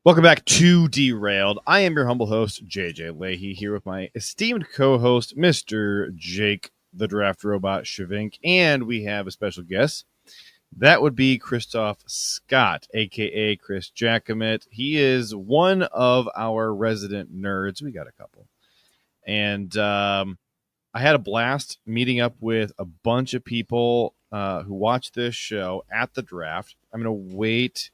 Welcome back to Derailed. I am your humble host, JJ Lahey, here with my esteemed co-host, Mr. Jake, the Draft Robot Schyvinck, and we have a special guest. That would be Christoph Scott, a.k.a. Chris Jackamit. He is one of our resident nerds. We got a couple. And I had a blast meeting up with a bunch of people who watch this show at the draft. I'm going to wait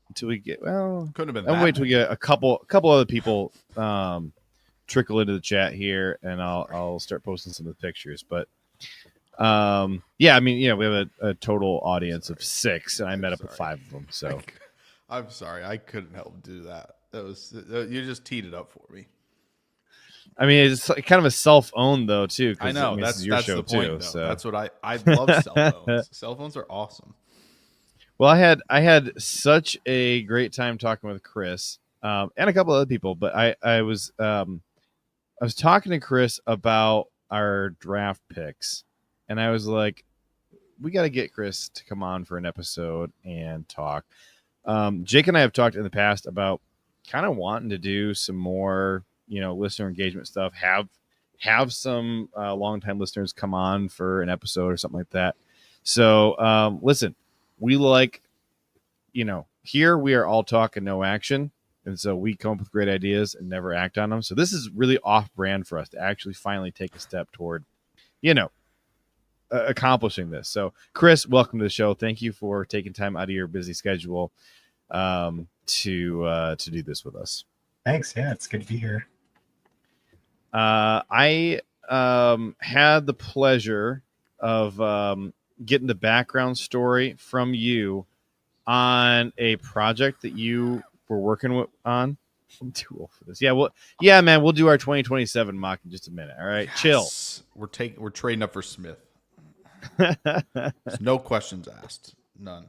until we get couldn't have been. I'll wait till we get a couple other people trickle into the chat here, and I'll start posting some of the pictures. But yeah, I mean, we have a total audience of 6, and I met up with 5 of them. So I'm sorry, I couldn't help do that. That was you just teed it up for me. I mean, it's kind of a self-owned though too. I know that's your show the point, too. though. So that's what I love cell phones. Cell phones are awesome. Well, I had such a great time talking with Chris and a couple other people, but I was talking to Chris about our draft picks, and I was like, we got to get Chris to come on for an episode and talk. Jake and I have talked in the past about kind of wanting to do some more, listener engagement stuff. Have some longtime listeners come on for an episode or something like that. So listen. We like, here we are all talk and no action. And so we come up with great ideas and never act on them. So this is really off brand for us to actually finally take a step toward, accomplishing this. So Chris, welcome to the show. Thank you for taking time out of your busy schedule to do this with us. Thanks. Yeah, it's good to be here. I had the pleasure of getting the background story from you on a project that you were working on. I'm too old for this. Yeah, man, we'll do our 2027 mock in just a minute. All right, yes. Chill. We're trading up for Smith. No questions asked. None.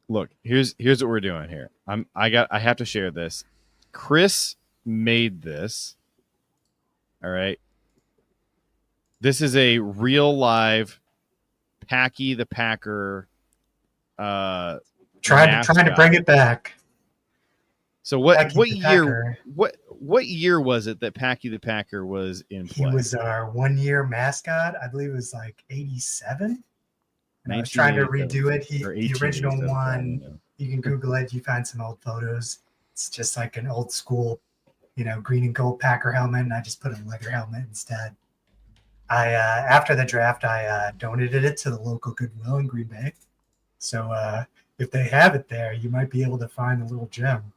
Look, here's what we're doing here. I have to share this. Chris made this. All right. This is a real live Packy the Packer trying to bring it back. So what year was it that Packy the Packer was in play? He was our 1-year mascot. I believe it was like 87. And I was trying to redo it. The original one, you can Google it. You find some old photos. It's just like an old school, green and gold Packer helmet, and I just put a leather helmet instead. After the draft, I donated it to the local Goodwill in Green Bay. So if they have it there, you might be able to find a little gem.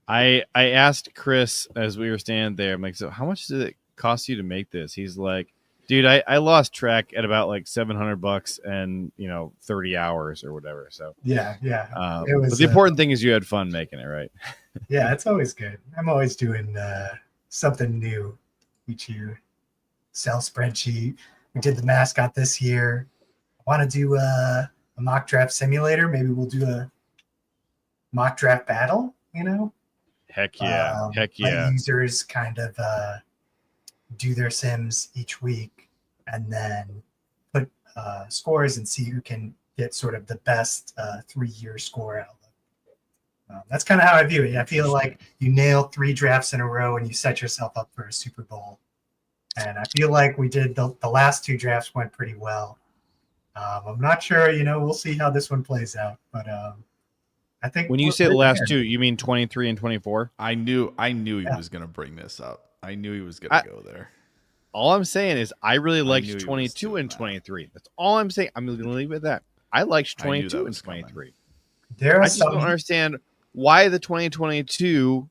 I asked Chris as we were standing there, I'm like, so how much did it cost you to make this? He's like, dude, I lost track at about like $700 and 30 hours or whatever. So yeah. But the important thing is you had fun making it, right? Yeah, it's always good. I'm always doing something new each year. Excel spreadsheet. We did the mascot this year. I want to do a mock draft simulator. Maybe we'll do a mock draft battle, Heck yeah. Let users kind of do their sims each week and then put scores and see who can get sort of the best 3-year score out of it. That's kind of how I view it. I feel like you nail 3 drafts in a row and you set yourself up for a Super Bowl. And I feel like we did the last 2 drafts went pretty well. I'm not sure, we'll see how this one plays out. But I think when you say the last 2, you mean 23 and 24? I knew he was going to bring this up. I knew he was going to go there. All I'm saying is I really liked 22 and 23. That's all I'm saying. I'm going to leave it at that. I liked 22 and 23. I just don't understand why the 2022,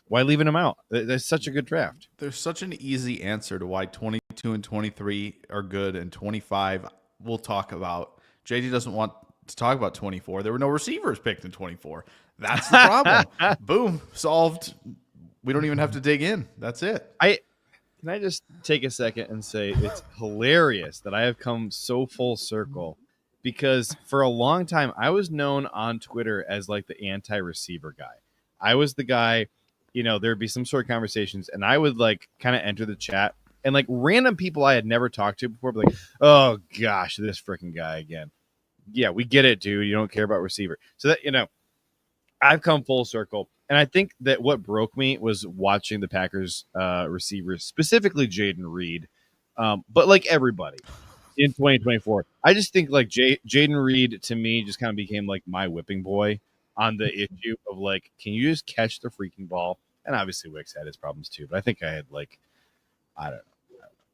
why leaving them out? That's such a good draft. There's such an easy answer to why 22 and 23 are good, and 25 we'll talk about. JD doesn't want to talk about 24. There were no receivers picked in 24. That's the problem. Boom, solved. We don't even have to dig in. That's it. Can I just take a second and say it's hilarious that I have come so full circle, because for a long time I was known on Twitter as like the anti-receiver guy. I was the guy, there'd be some sort of conversations and I would like kind of enter the chat and like random people I had never talked to before, but like, oh gosh, this freaking guy again. Yeah, we get it, dude. You don't care about receiver. So that, I've come full circle. And I think that what broke me was watching the Packers receivers, specifically Jaden Reed, but like everybody in 2024. I just think like Jaden Reed to me just kind of became like my whipping boy on the issue of like, can you just catch the freaking ball? And obviously Wicks had his problems too, but I think I had like, I don't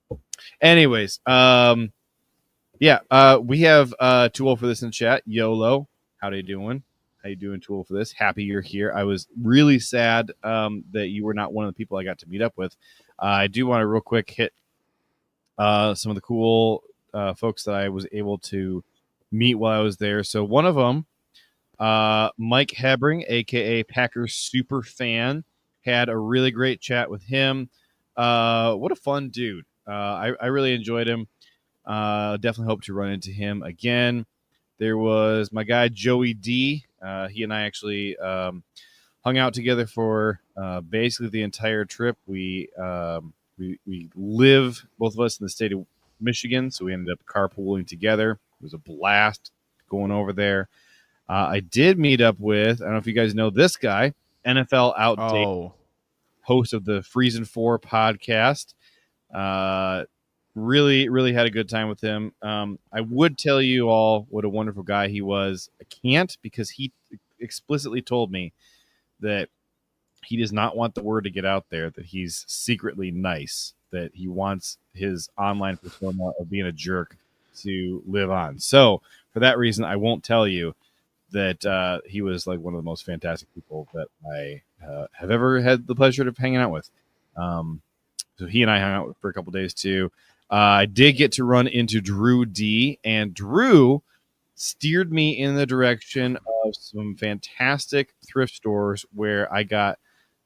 know. Anyways, we have Tool for this in the chat. YOLO, how you doing? How you doing, Tool, for this? Happy you're here. I was really sad that you were not one of the people I got to meet up with. I do want to real quick hit some of the cool folks that I was able to meet while I was there. So one of them, Mike Hebring, a.k.a. Packers super fan, had a really great chat with him. What a fun dude. I really enjoyed him. Definitely hope to run into him again. There was my guy, Joey D. He and I actually hung out together for basically the entire trip. We live, both of us, in the state of Michigan, so we ended up carpooling together. It was a blast going over there. I did meet up with, I don't know if you guys know this guy, NFL Outdate, host of the Freezin' 4 podcast. Really had a good time with him. I would tell you all what a wonderful guy he was. I can't, because he explicitly told me that he does not want the word to get out there that he's secretly nice, that he wants his online persona of being a jerk to live on. So for that reason, I won't tell you that he was like one of the most fantastic people that I have ever had the pleasure of hanging out with. So he and I hung out for a couple days too. I did get to run into Drew D, and Drew steered me in the direction of some fantastic thrift stores where I got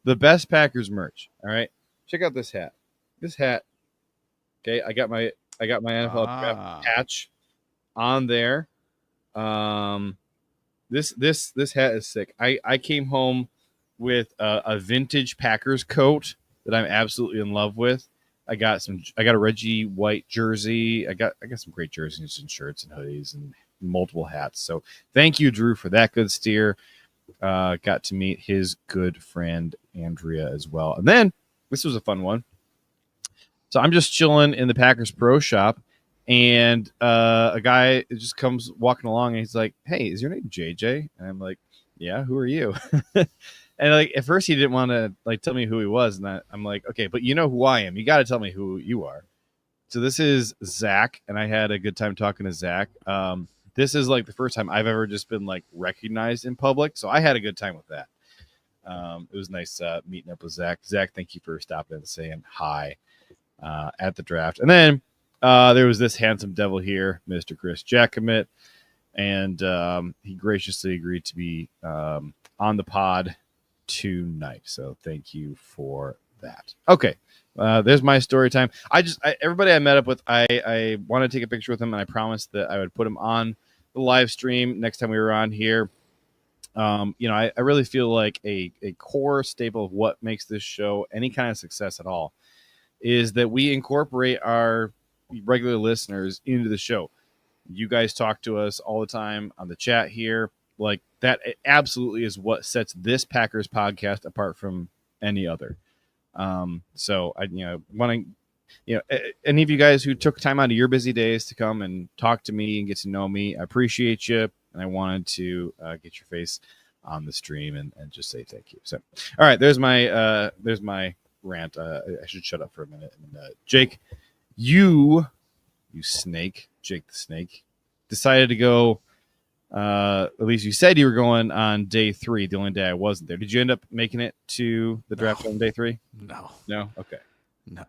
the best Packers merch. All right, check out this hat. This hat. Okay, I got my NFL draft patch on there. This hat is sick. I came home with a vintage Packers coat that I'm absolutely in love with. I got a Reggie White jersey. I got some great jerseys and shirts and hoodies and multiple hats. So thank you, Drew, for that good steer. Got to meet his good friend Andrea as well. And then this was a fun one. So I'm just chilling in the Packers Pro Shop, and a guy just comes walking along, and he's like, "Hey, is your name JJ?" And I'm like, "Yeah, who are you?" And like at first he didn't want to like tell me who he was, and I'm like, "Okay, but you know who I am. You got to tell me who you are." So this is Zach, and I had a good time talking to Zach. This is like the first time I've ever just been like recognized in public, so I had a good time with that. It was nice meeting up with Zach. Zach, thank you for stopping and saying hi at the draft. And then there was this handsome devil here, Mr. Chris Jackamit, and he graciously agreed to be on the pod tonight. So thank you for that. Okay. There's my story time. Everybody I met up with, I want to take a picture with him, and I promised that I would put him on the live stream next time we were on here. I really feel like a core staple of what makes this show any kind of success at all is that we incorporate our regular listeners into the show. You guys talk to us all the time on the chat here. Like that absolutely is what sets this Packers podcast apart from any other. So I, want to, any of you guys who took time out of your busy days to come and talk to me and get to know me, I appreciate you. And I wanted to get your face on the stream and just say thank you. So, all right, there's my rant. I should shut up for a minute. And Jake, you snake, Jake the snake, decided to go. At least you said you were going on day 3, the only day I wasn't there. Did you end up making it to the draft on day 3? No. Okay. No.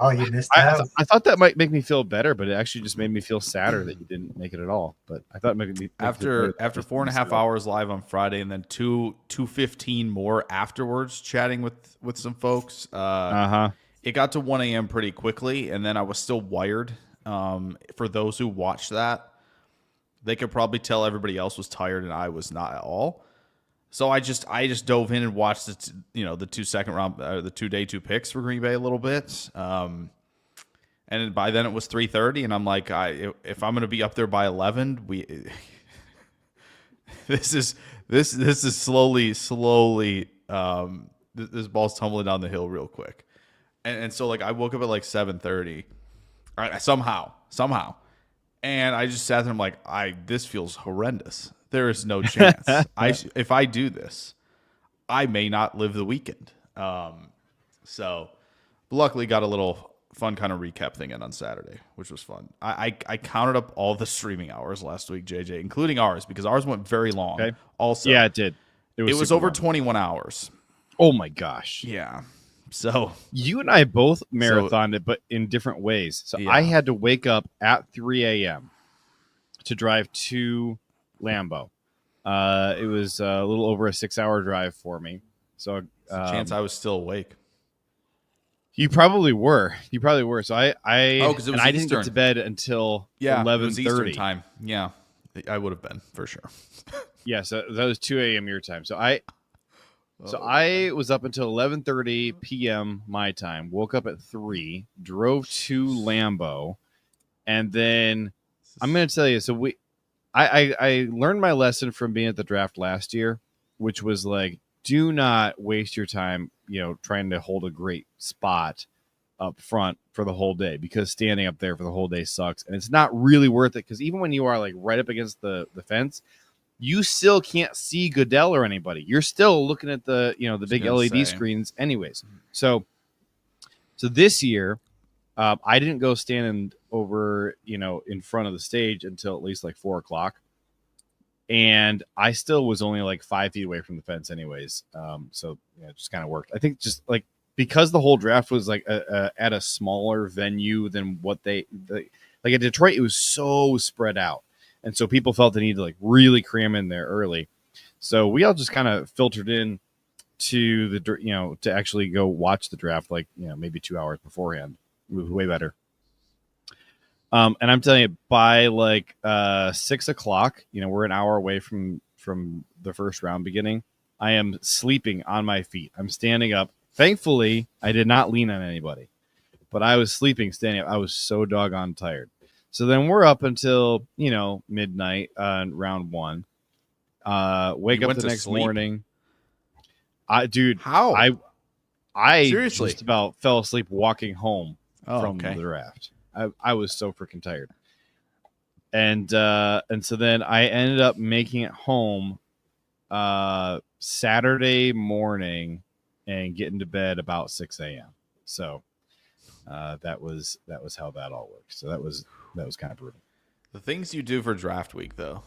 Oh, you missed out. I thought that might make me feel better, but it actually just made me feel sadder that you didn't make it at all. But I thought maybe after 4.5 hours live on Friday, and then 2:15 more afterwards, chatting with some folks. It got to 1 a.m. pretty quickly, and then I was still wired. For those who watched that, they could probably tell everybody else was tired, and I was not at all. So I just dove in and watched the 2 second round, the 2 day 2 picks for Green Bay a little bit. And by then it was 3:30, and I'm like, if I'm going to be up there by 11, this is slowly. This ball's tumbling down the hill real quick, and so like I woke up at like 7:30, somehow, and I just sat there. I'm like, this feels horrendous. There is no chance. If I do this, I may not live the weekend. So luckily got a little fun kind of recap thing in on Saturday, which was fun. I counted up all the streaming hours last week, JJ, including ours, because ours went very long. Okay. Also, yeah, it did. It was over 21 hours. Oh my gosh. Yeah. So you and I both marathoned it, but in different ways. So yeah. I had to wake up at 3 a.m. to drive to Lambeau. It was a little over a 6-hour drive for me. So chance I was still awake. You probably were. So I didn't get to bed until 11:30 Eastern time. Yeah, I would have been for sure. Yeah, so that was 2 a.m. your time. So I was up until 11:30 p.m. my time. Woke up at 3, drove to Lambeau, and then I'm going to tell you. So I learned my lesson from being at the draft last year, which was like, do not waste your time, trying to hold a great spot up front for the whole day, because standing up there for the whole day sucks. And it's not really worth it, because even when you are like right up against the fence, you still can't see Goodell or anybody. You're still looking at the big LED screens anyways. So this year, I didn't go standing over, in front of the stage until at least like 4:00. And I still was only like 5 feet away from the fence anyways. So it just kind of worked. I think just like, because the whole draft was like at a smaller venue than what like at Detroit, it was so spread out. And so people felt the need to like really cram in there early. So we all just kind of filtered in to to actually go watch the draft, like, maybe 2 hours beforehand. It was way better. And I'm telling you, by like 6 o'clock, we're an hour away from the first round beginning. I am sleeping on my feet. I'm standing up. Thankfully, I did not lean on anybody, but I was sleeping, standing up. I was so doggone tired. So then we're up until, midnight on round 1. Wake up the next morning. How? I Seriously? just about fell asleep walking home from okay. the draft. I was so freaking tired. And so then I ended up making it home Saturday morning and getting to bed about 6 a.m. So that was how that all worked. So that was kind of brutal. The things you do for draft week, though.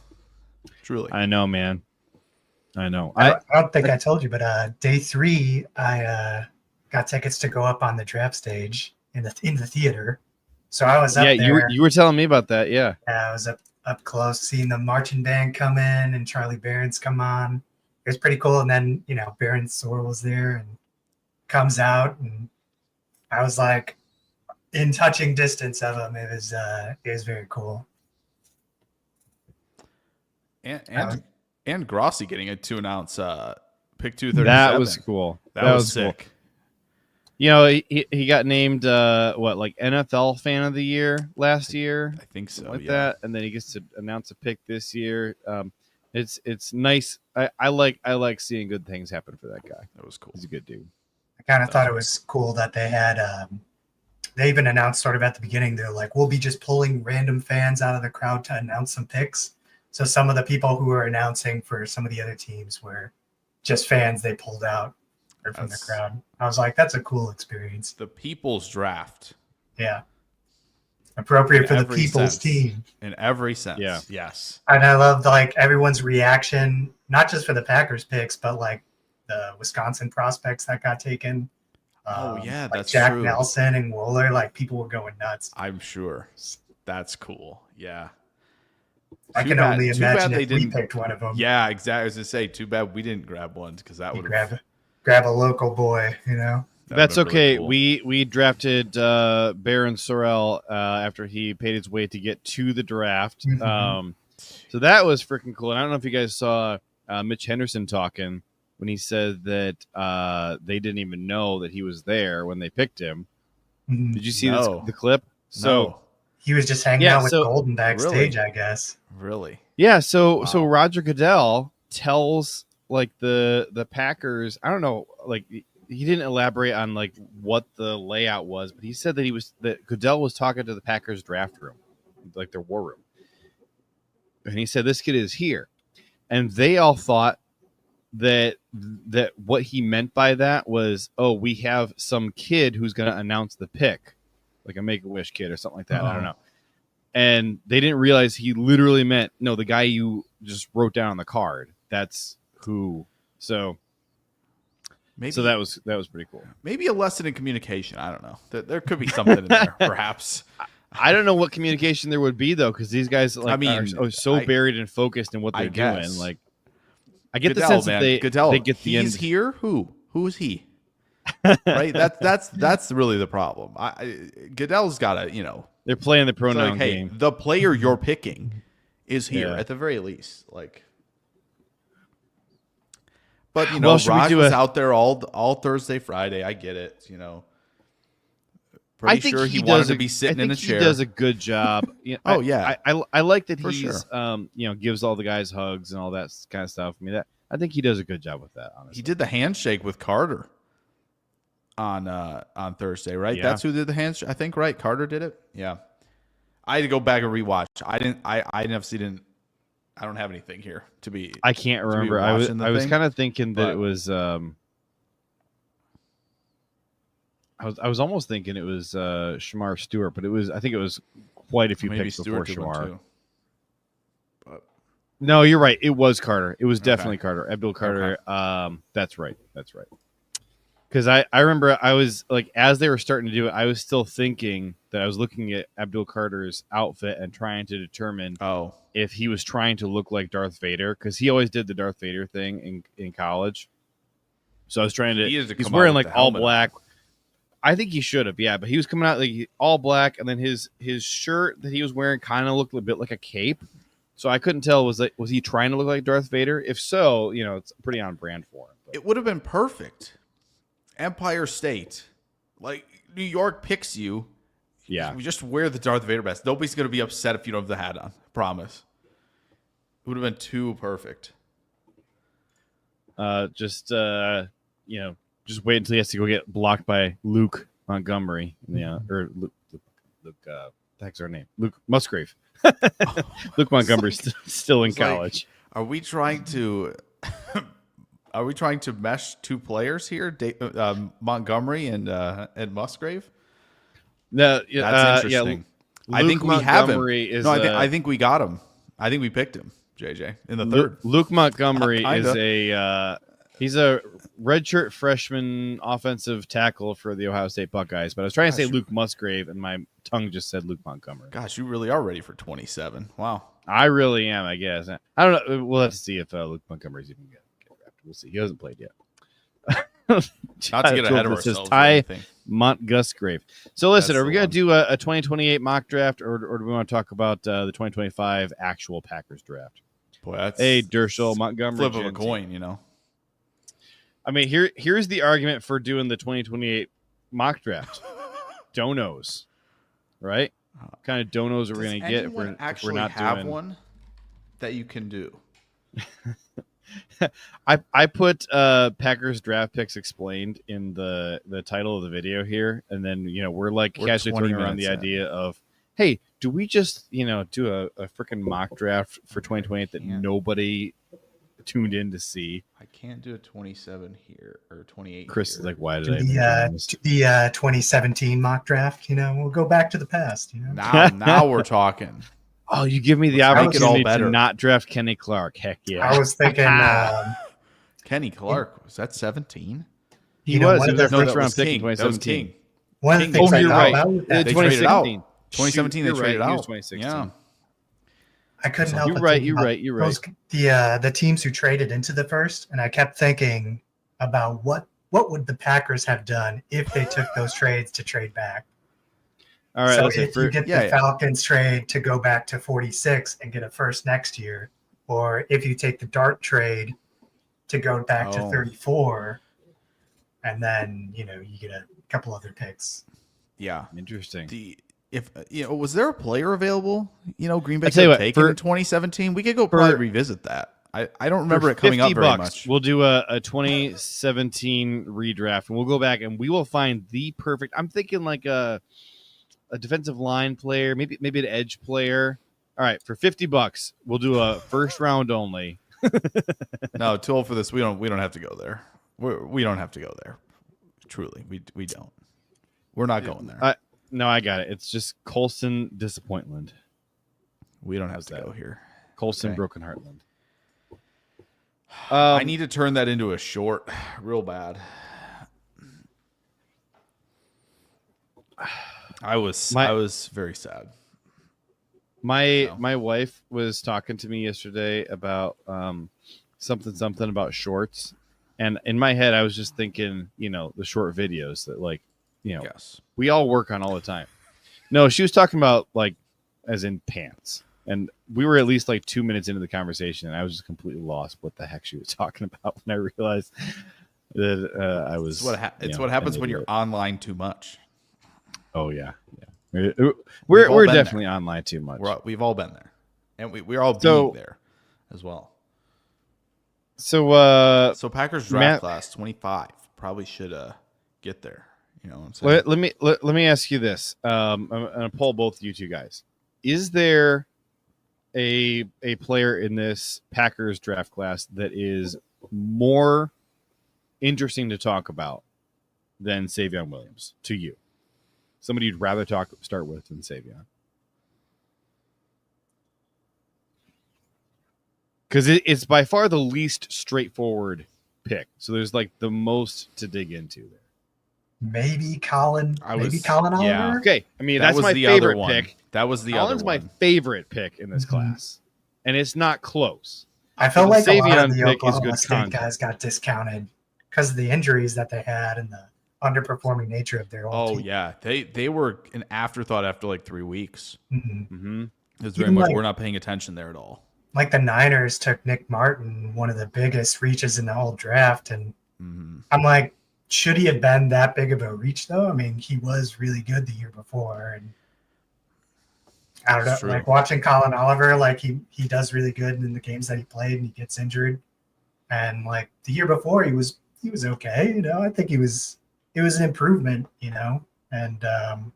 Truly. I know, man. I know. I don't think I told you, but day 3, I got tickets to go up on the draft stage in the theater. So I was up there. Yeah, you were telling me about that. Yeah. Yeah, I was up close, seeing the marching band come in and Charlie Barron's come on. It was pretty cool. And then, Baron Sorrell was there and comes out, and I was like in touching distance of him. It was very cool. And Grossi getting to announce pick 237. That was cool. That was sick. Cool. He got named like NFL Fan of the Year last year. I think so. Like that, and then he gets to announce a pick this year. It's nice. I like seeing good things happen for that guy. That was cool. He's a good dude. I kind of thought it was cool that they had. They even announced sort of at the beginning. They're like, we'll be just pulling random fans out of the crowd to announce some picks. So some of the people who were announcing for some of the other teams were just fans they pulled out from the crowd. I was like, that's a cool experience. The people's draft. Yeah. Appropriate for the people's team. In every sense. Yeah. Yes. And I loved like everyone's reaction, not just for the Packers picks, but like the Wisconsin prospects that got taken. Like that's Jack true. Nelson and Wooler, like people were going nuts. I'm sure. That's cool. Yeah. I can only imagine if we picked one of them. Yeah, exactly. I was going to say, too bad we didn't grab one, because that would grab a local boy, That's okay. Really cool. We drafted Baron Sorrell after he paid his way to get to the draft. Mm-hmm. So that was freaking cool. And I don't know if you guys saw Mitch Henderson talking when he said that they didn't even know that he was there when they picked him. Mm-hmm. Did you see the clip? So he was just hanging Yeah, out with so- Golden backstage, Really? I guess. Really? Yeah, so Wow. Roger Goodell tells like the Packers, I don't know, like he didn't elaborate on like what the layout was, but he said that Goodell was talking to the Packers draft room, like their war room. And he said this kid is here. And they all thought that what he meant by that was, oh, we have some kid who's going to announce the pick, like a Make-A-Wish kid or something like that. I don't know. And they didn't realize he literally meant, no, the guy you just wrote down on the card. That's who. So that was pretty cool. Maybe a lesson in communication. I don't know. There could be something in there, perhaps. I don't know what communication there would be though, because these guys are so buried and focused in what they're doing. Like, I get Goodell, the sense man. that Goodell, they get the he's end. here. Who is he? Right. That's really the problem. Goodell's got to, They're playing the pronoun hey, game. the player you're picking is here Yeah. at the very least. Like, but Well, should we Raj do was a- out there all Thursday, Friday. I get it. I Pretty think sure he wanted does to be sitting in a chair. He does a good job. Oh, yeah. I like that For he's gives all the guys hugs and all that kind of stuff. I mean, I think he does a good job with that. Honestly, He did the handshake with Carter on Thursday, right? Yeah. That's who did the handshake. I think, right? Carter did it. Yeah. I had to go back and rewatch. I don't have anything here to be. I can't be remember. I was watching the thing, kind of thinking that but- it was. I was almost thinking it was Shamar Stewart, but I think it was quite a few Maybe picks Stewart before did one Shamar. too. But No, you're right. It was Carter. It was Okay. definitely Carter. Abdul Carter. That's right. Because I remember I was like, as they were starting to do it, I was still thinking that I was looking at Abdul Carter's outfit and trying to determine if he was trying to look like Darth Vader, because he always did the Darth Vader thing in college. So I was trying to. He's come wearing out with like the all helmet black. I think he should have, yeah, but he was coming out like all black, and then his shirt that he was wearing kind of looked a bit like a cape. So I couldn't tell was he trying to look like Darth Vader? If so, it's pretty on brand for him. But. it would have been perfect. Empire State, like New York picks you. Yeah, We just wear the Darth Vader mask. Nobody's going to be upset if you don't have the hat on. Promise. It would have been too perfect. just wait until he has to go get blocked by Luke Montgomery. Yeah, or Luke. The heck's our name? Luke Musgrave. Luke Montgomery's still in It's like, college. Are we trying to? Are we trying to mesh two players here, Montgomery and Musgrave? No, That's interesting. I think we have him. I think we got him. I think we picked him, JJ, in the third. Luke Montgomery Kinda. he's a redshirt freshman offensive tackle for the Ohio State Buckeyes. But I was trying to say Luke Musgrave, and my tongue just said Luke Montgomery. Gosh, you really are ready for 27. Wow. I really am, I guess. I don't know. We'll have to see if Luke Montgomery's even get drafted. We'll see. He hasn't played yet. Not to get ahead of It says ourselves. Ty Montgusgrave. So listen, That's are we the going to one. do a 2028 mock draft, or do we want to talk about the 2025 actual Packers draft? Boy, that's Hey, Dershel, Montgomery. flip of a Jensen. coin, I mean, here's the argument for doing the 2028 mock draft. Donos, right? What kind of donos are we going to get if we're actually not have doing one that you can do? I put Packers draft picks explained in the title of the video here, and then we're casually 20 throwing around the minutes in. idea of, hey, do we just do a freaking mock draft for 2028 that nobody tuned in to see? I can't do a 27 here or 28. Chris is here. like, why did To I even do this? the 2017 mock draft, we'll go back to the past. Now we're talking. Oh, you give me the Let's make it all opportunity better. to not draft Kenny Clark. Heck yeah. I was thinking, Kenny Clark, was that 17? He know, was. one He of was the- our No, first that round was pick in King. That was 2017. King. one of the King. things Oh, I you're thought right. about with that, They traded out. 2016. 2017, they You're right. traded He was out. 2016. Yeah. I couldn't help You're but right. think You're about right. You're right. the teams who traded into the first, and I kept thinking about what would the Packers have done if they took those trades to trade back. All right. So listen, if you get yeah, the yeah. Falcons trade to go back to 46 and get a first next year, or if you take the Dart trade to go back to 34, and then you get a couple other picks. Yeah. interesting. if was there a player available? Green Bay I'll tell you could have what, taken in 2017. We could go probably revisit that. I don't remember it coming up very much. We'll do a 2017 redraft, and we'll go back and we will find the perfect. I'm thinking like a defensive line player, maybe an edge player. All right, for $50, we'll do a first round only. No, too old for this. We don't have to go there. We don't have to go there. Truly, we don't. We're not going there. No, I got it. It's just Colson Disappointland. We don't have to go here. Colson Broken Heartland. I need to turn that into a short real bad. I was very sad. My wife was talking to me yesterday about something about shorts, and in my head I was just thinking, the short videos that yes, we all work on all the time. No, she was talking about as in pants. And we were at least 2 minutes into the conversation, and I was just completely lost what the heck she was talking about when I realized that I was. It's what happens when you're online too much. Oh yeah. We're definitely online too much. We've all been there, and we're all being there as well. So Packers draft class 25 probably should get there. You know what I'm saying? Let me ask you this. I'm gonna poll both you two guys. Is there a player in this Packers draft class that is more interesting to talk about than Savon Williams to you? Somebody you'd rather start with than Savon? Because it's by far the least straightforward pick. So there's the most to dig into there. Maybe Colin Oliver. Yeah. Okay. I mean, that's my favorite pick. That was the Colin's other one. my favorite pick in this class, and it's not close. I felt like a lot of the pick is Oklahoma good State content. guys got discounted because of the injuries that they had and the underperforming nature of their own team. Yeah, they were an afterthought after 3 weeks. Mm-hmm. It was very much we're not paying attention there at all. The Niners took Nick Martin, one of the biggest reaches in the whole draft, and I'm like, should he have been that big of a reach though? I mean, he was really good the year before, and I don't know, true. Watching Colin Oliver, he does really good in the games that he played, and he gets injured, and the year before he was okay, I think it was an improvement, and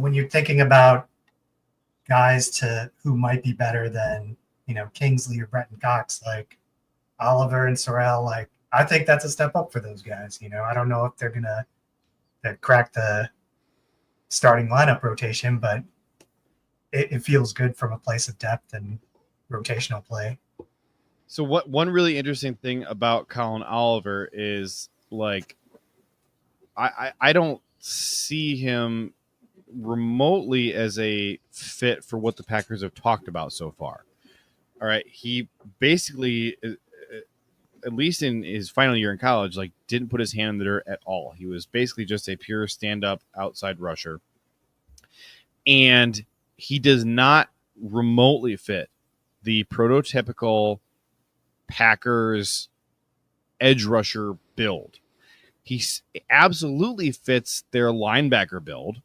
when you're thinking about guys who might be better than Kingsley or Brenton Cox, Oliver and Sorrell, I think that's a step up for those guys. I don't know if they're gonna crack the starting lineup rotation, but it feels good from a place of depth and rotational play. So one really interesting thing about Colin Oliver is I don't see him remotely as a fit for what the Packers have talked about so far. All right, he basically, at least in his final year in college, didn't put his hand in the dirt at all. He was basically just a pure stand-up outside rusher. And he does not remotely fit the prototypical Packers edge rusher build. He absolutely fits their linebacker build.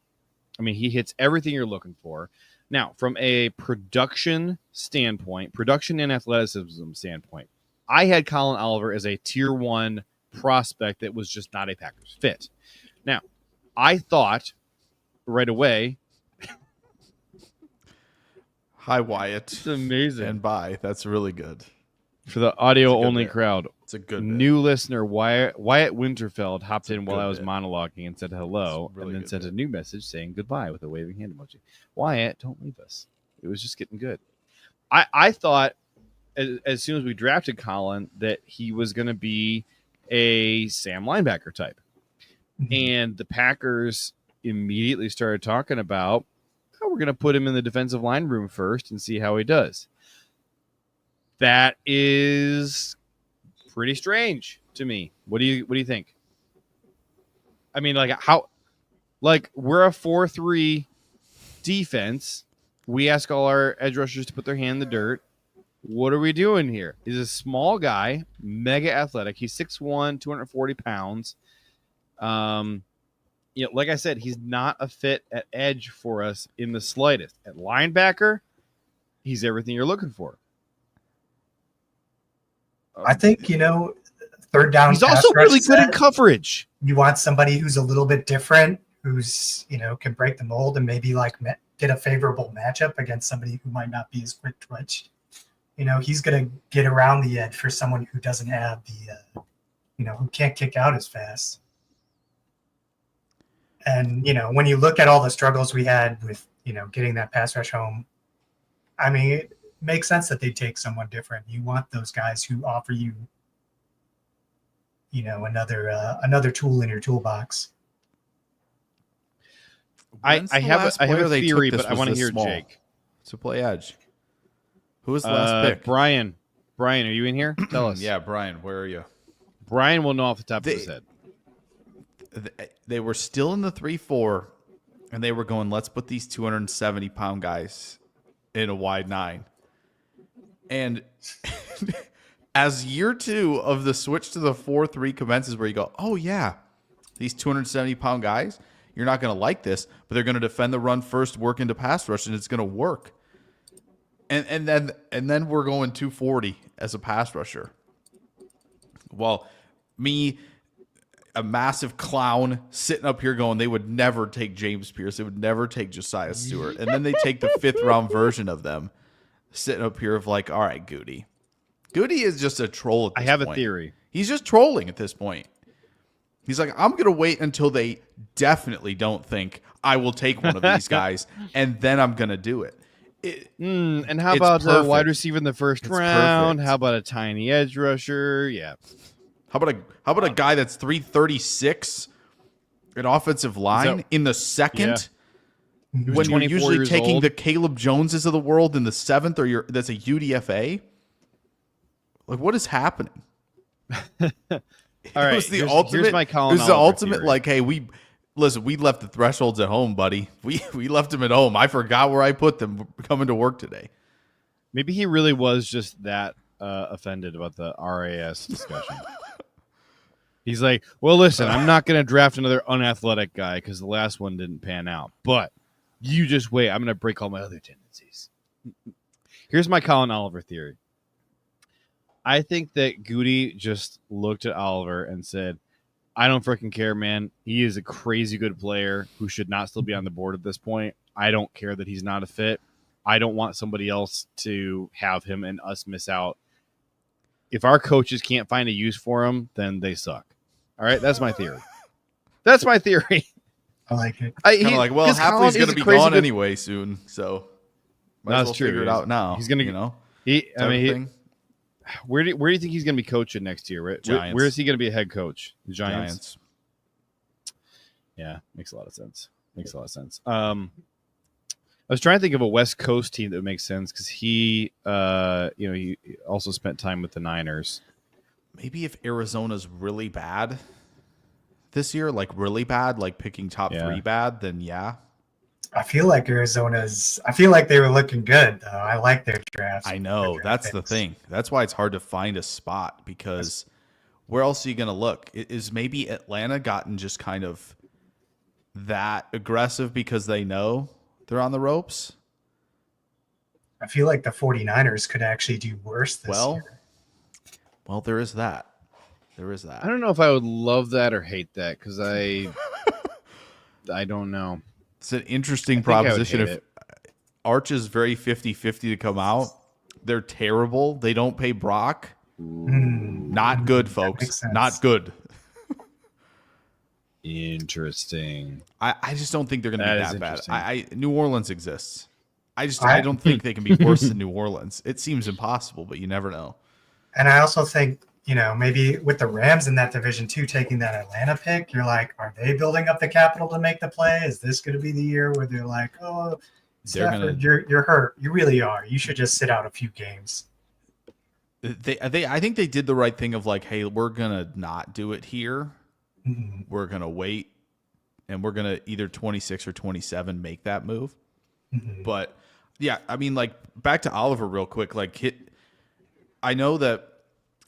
I mean, he hits everything you're looking for. Now, from a production and athleticism standpoint, I had Colin Oliver as a tier 1 prospect that was just not a Packers fit. Now, I thought right away. Hi, Wyatt. It's amazing. And bye. That's really good. For the audio-only crowd, it's a good new listener, Wyatt Winterfeld hopped in while I was monologuing and said hello, and then sent a new message saying goodbye with a waving hand emoji. Wyatt, don't leave us. It was just getting good. I thought as soon as we drafted Colin that he was going to be a Sam linebacker type. And the Packers immediately started talking about, we're going to put him in the defensive line room first and see how he does. That is pretty strange to me. What do you think? I mean, we're a 4-3 defense. We ask all our edge rushers to put their hand in the dirt. What are we doing here? He's a small guy, mega athletic. He's 6'1", 240 pounds. like I said, he's not a fit at edge for us in the slightest. At linebacker, he's everything you're looking for. I think, third down. He's also really good in coverage. You want somebody who's a little bit different, who's, can break the mold and maybe get a favorable matchup against somebody who might not be as quick twitch. He's going to get around the edge for someone who doesn't have the, who can't kick out as fast. And, when you look at all the struggles we had with, getting that pass rush home, I mean, it makes sense that they take someone different. You want those guys who offer you, another tool in your toolbox. I have a theory, but I want to hear Jake. To play edge. Who was the last pick? Brian. Brian, are you in here? Tell us. Yeah, Brian, where are you? Brian will know off the top of his head. They were still in the 3-4, and they were going, let's put these 270-pound guys in a wide 9. And as year 2 of the switch to the 4-3 commences, where you go, oh, yeah, these 270-pound guys, you're not going to like this, but they're going to defend the run first, work into pass rush, and it's going to work. And then we're going 240 as a pass rusher. Well, me, a massive clown, sitting up here going, they would never take James Pierce. They would never take Josiah Stewart. And then they take the 5th-round version of them, sitting up here of like, all right, Goody. Goody is just a troll at this point. I have a theory. He's just trolling at this point. He's like, I'm going to wait until they definitely don't think I will take one of these guys, and then I'm going to do it. And how about a wide receiver in the first round? Perfect. How about a tiny edge rusher? Yeah. How about a guy that's 336, an offensive line in the second? Yeah. When you're usually taking the Caleb Joneses of the world in the 7th, or that's a UDFA. Like, what is happening? All right, was the here's my Colin It was the Oliver ultimate theory. like, hey, we left the thresholds at home, buddy. We left them at home. I forgot where I put them coming to work today. Maybe he really was just that offended about the RAS discussion. He's like, well, listen, I'm not going to draft another unathletic guy because the last one didn't pan out. But you just wait. I'm going to break all my other tendencies. Here's my Colin Oliver theory. I think that Goody just looked at Oliver and said, I don't freaking care, man. He is a crazy good player who should not still be on the board at this point. I don't care that he's not a fit. I don't want somebody else to have him and us miss out. If our coaches can't find a use for him, then they suck. All right, that's my theory. That's my theory. I like it. Well, Hapley's going to be gone anyway soon, so might as well figure it out now. He's going to, Where do you think he's going to be coaching next year? Right? Where is he going to be a head coach? The Giants. Yeah, makes a lot of sense. I was trying to think of a West Coast team that would make sense because he also spent time with the Niners. Maybe if Arizona's really bad this year, like really bad, like picking top 3 bad, then yeah. I feel like they were looking good, though. I like their drafts. I know. That's the thing. That's why it's hard to find a spot, because where else are you going to look? Is maybe Atlanta gotten just kind of that aggressive because they know they're on the ropes? I feel like the 49ers could actually do worse this year. Well, there is that. I don't know if I would love that or hate that because I don't know. It's an interesting proposition. If Arch is very 50-50 to come out, they're terrible. They don't pay Brock. Not good, folks. Not good. Interesting. I just don't think they're going to be that bad. New Orleans exists. I don't think they can be worse than New Orleans. It seems impossible, but you never know. And I also think, maybe with the Rams in that division too, taking that Atlanta pick, you're like, are they building up the capital to make the play? Is this going to be the year where they're like, oh, Stafford, you're hurt. You really are. You should just sit out a few games. I think they did the right thing of like, hey, we're going to not do it here. Mm-hmm. We're going to wait, and we're going to either 26 or 27 make that move. Mm-hmm. But yeah, I mean, like, back to Oliver real quick. I know that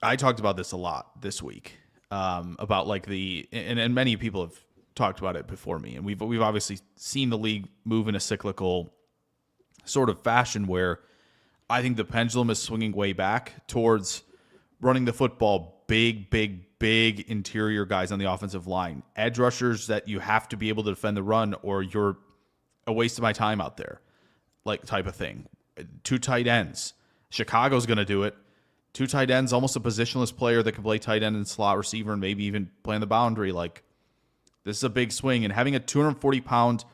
I talked about this a lot this week, about like and many people have talked about it before me, and we've obviously seen the league move in a cyclical sort of fashion where I think the pendulum is swinging way back towards running the football, big interior guys on the offensive line, edge rushers that you have to be able to defend the run or you're a waste of my time out there, like type of thing. 2 tight ends. Chicago's going to do it. 2 tight ends, almost a positionless player that can play tight end and slot receiver and maybe even play on the boundary. Like, this is a big swing. And having a 240-pound,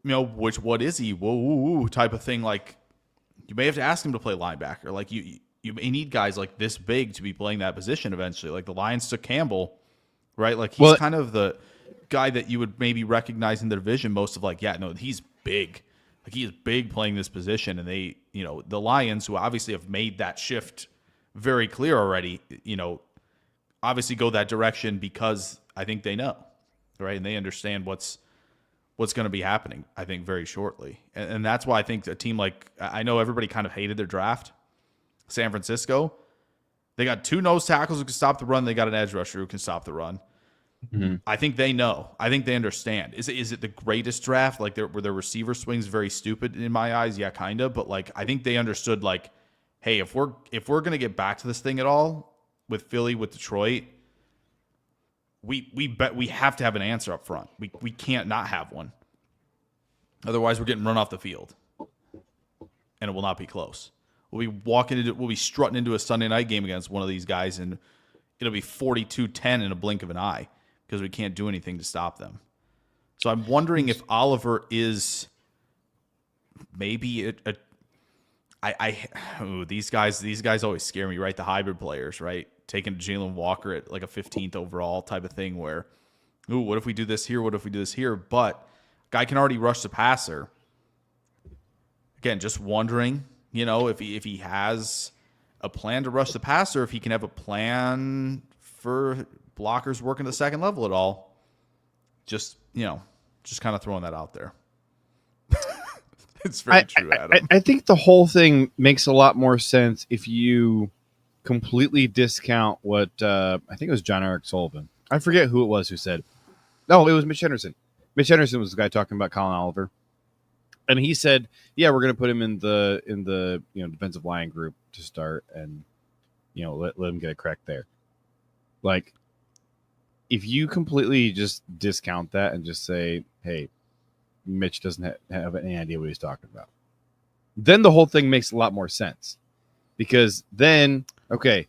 what is he? Whoa, type of thing. Like, you may have to ask him to play linebacker. Like, you may need guys like this big to be playing that position eventually. Like the Lions took Campbell, right? Like he's kind of the guy that you would maybe recognize in the division most of he's big. Like he is big playing this position. And they, the Lions, who obviously have made that shift very clear already, obviously go that direction because I think they know, right? And they understand what's going to be happening, I think, very shortly. And that's why I think a team like, I know everybody kind of hated their draft, San Francisco, they got 2 nose tackles who can stop the run. They got an edge rusher who can stop the run. Mm-hmm. I think they know. I think they understand. Is it the greatest draft? Like, were their receiver swings very stupid in my eyes? Yeah, kind of. But like, I think they understood. Like, hey, if we're gonna get back to this thing at all with Philly, with Detroit, we have to have an answer up front. We can't not have one. Otherwise, we're getting run off the field, and it will not be close. We'll be strutting into a Sunday night game against one of these guys, and it'll be 42-10 in a blink of an eye because we can't do anything to stop them. So I'm wondering if Oliver is maybe these guys always scare me, right? The hybrid players, right? Taking Jalen Walker at like a 15th overall type of thing where, what if we do this here? What if we do this here? But guy can already rush the passer. Again, just wondering, if he has a plan to rush the passer, if he can have a plan for blockers working the second level at all. Just kind of throwing that out there. It's very true, Adam. I think the whole thing makes a lot more sense if you completely discount what I think it was John Eric Sullivan. I forget who it was who said. No, it was Mitch Henderson. Mitch Henderson was the guy talking about Colin Oliver. And he said, "Yeah, we're going to put him in the defensive line group to start, and let him get a crack there." Like, if you completely just discount that and just say, "Hey, Mitch doesn't have any idea what he's talking about," then the whole thing makes a lot more sense. Because then, okay,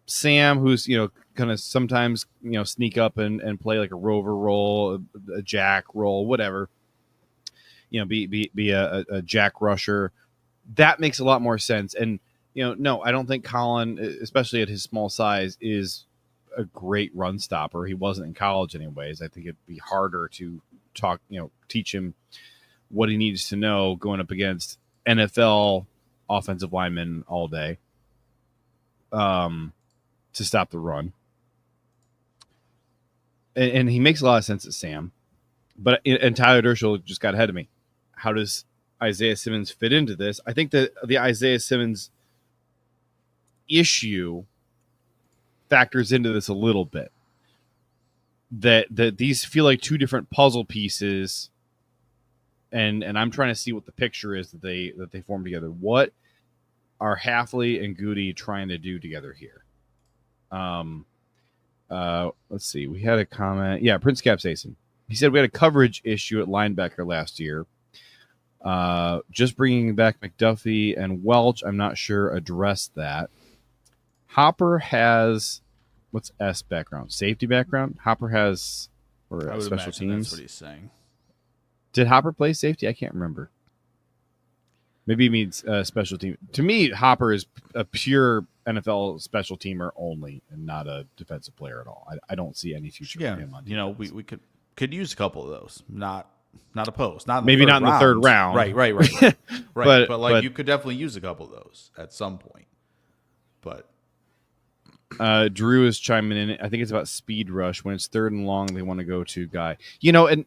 Sam, who's kind of sometimes sneak up and play like a rover role, a jack role, whatever. Be a jack rusher. That makes a lot more sense. And, no, I don't think Colin, especially at his small size, is a great run stopper. He wasn't in college anyways. I think it'd be harder to teach him what he needs to know going up against NFL offensive linemen all day to stop the run. And he makes a lot of sense at Sam. And Tyler Dershel just got ahead of me. How does Isaiah Simmons fit into this? I think that the Isaiah Simmons issue factors into this a little bit. That these feel like 2 different puzzle pieces, and I'm trying to see what the picture is that they form together. What are Hafley and Goody trying to do together here? Let's see. We had a comment. Yeah, Prince Capsaicin. He said we had a coverage issue at linebacker last year. Just bringing back McDuffie and Welch, I'm not sure, addressed that. Hopper has, what's S background? Safety background? Hopper has, or special teams? That's what he's saying. Did Hopper play safety? I can't remember. Maybe he means special team. To me, Hopper is a pure NFL special teamer only and not a defensive player at all. I don't see any future for him on defense. We could use a couple of those. Not opposed. Not in maybe not in the third round. Right. Right. But you could definitely use a couple of those at some point. But Drew is chiming in. I think it's about speed rush. When it's 3rd and long, they want to go to guy.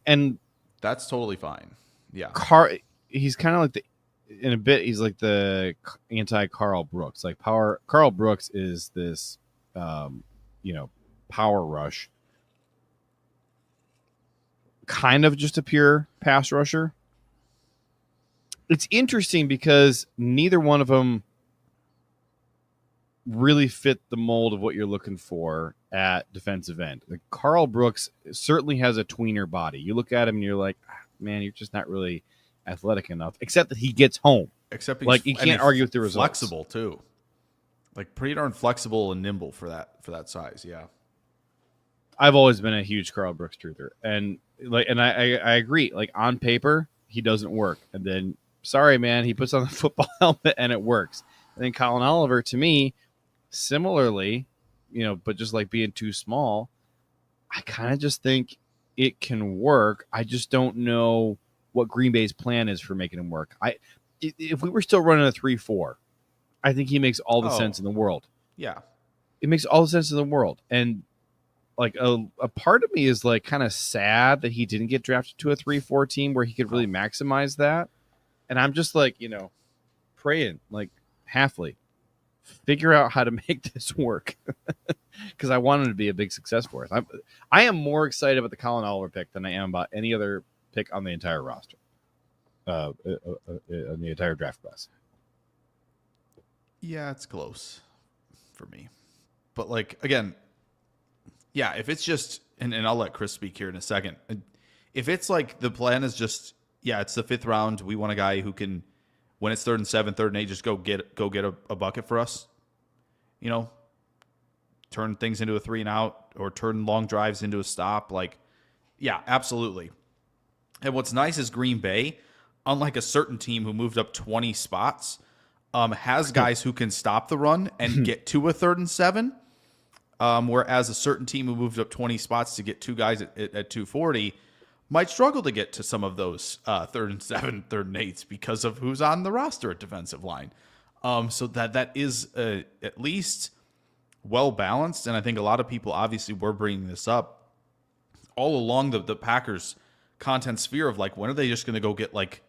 And that's totally fine. Yeah. He's kind of like in a bit, he's like the anti-Carl Brooks. Like Carl Brooks is this, power rush. kind of just a pure pass rusher. It's interesting because neither one of them really fit the mold of what you're looking for at defensive end. Like Carl Brooks certainly has a tweener body. You look at him and you're like, man, you're just not really athletic enough, except that he gets home. Except he's, like you can't argue with the results. Flexible too. Like pretty darn flexible and nimble for that size. Yeah. I've always been a huge Carl Brooks truther. And I agree. Like on paper, he doesn't work. And then sorry, man, he puts on the football helmet and it works. And then Colin Oliver, to me, similarly, but just like being too small, I kind of just think it can work. I just don't know what Green Bay's plan is for making him work. If we were still running a 3-4, I think he makes all the sense in the world. Yeah. It makes all the sense in the world. And like a part of me is like kind of sad that he didn't get drafted to a 3-4 team where he could really maximize that. And I'm just like, praying like Halfley, figure out how to make this work because I want him to be a big success for us. I am more excited about the Colin Oliver pick than I am about any other pick on the entire roster, on the entire draft class. Yeah, it's close for me. But like, again, yeah, if it's just, and I'll let Chris speak here in a second. If it's like the plan is just, yeah, it's the 5th round. We want a guy who can, when it's 3rd and 7, 3rd and 8, just go get a bucket for us. Turn things into a 3 and out or turn long drives into a stop. Like, yeah, absolutely. And what's nice is Green Bay, unlike a certain team who moved up 20 spots, has guys who can stop the run and get to a 3rd and 7. Whereas a certain team who moved up 20 spots to get 2 guys at 240 might struggle to get to some of those 3rd and 7, 3rd and 8s because of who's on the roster at defensive line. So that is at least well balanced. And I think a lot of people obviously were bringing this up all along the Packers content sphere of like, when are they just going to go get like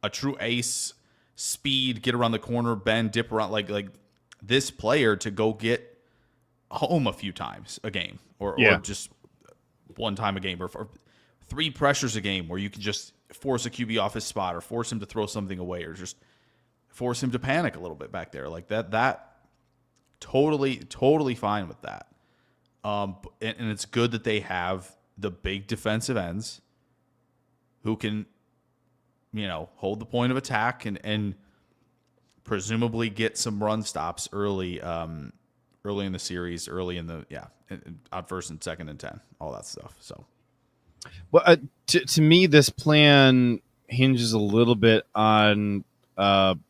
a true ace, speed, get around the corner, bend, dip around, like this player to go get home a few times a game or just one time a game or 3 pressures a game where you can just force a QB off his spot or force him to throw something away or just force him to panic a little bit back there. Like that totally fine with that. And it's good that they have the big defensive ends who can, hold the point of attack and presumably get some run stops early in the series, early in the on 1st and 2nd and 10, all that stuff. So, well, to me, this plan hinges a little bit on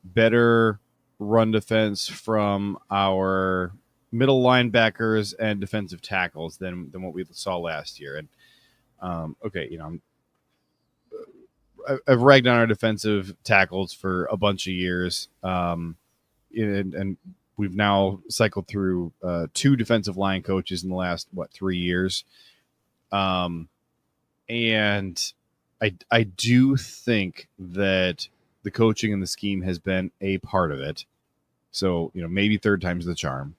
better run defense from our middle linebackers and defensive tackles than what we saw last year. And I've ragged on our defensive tackles for a bunch of years, and we've now cycled through 2 defensive line coaches in the last 3 years, and I do think that the coaching and the scheme has been a part of it. So maybe 3rd time's the charm.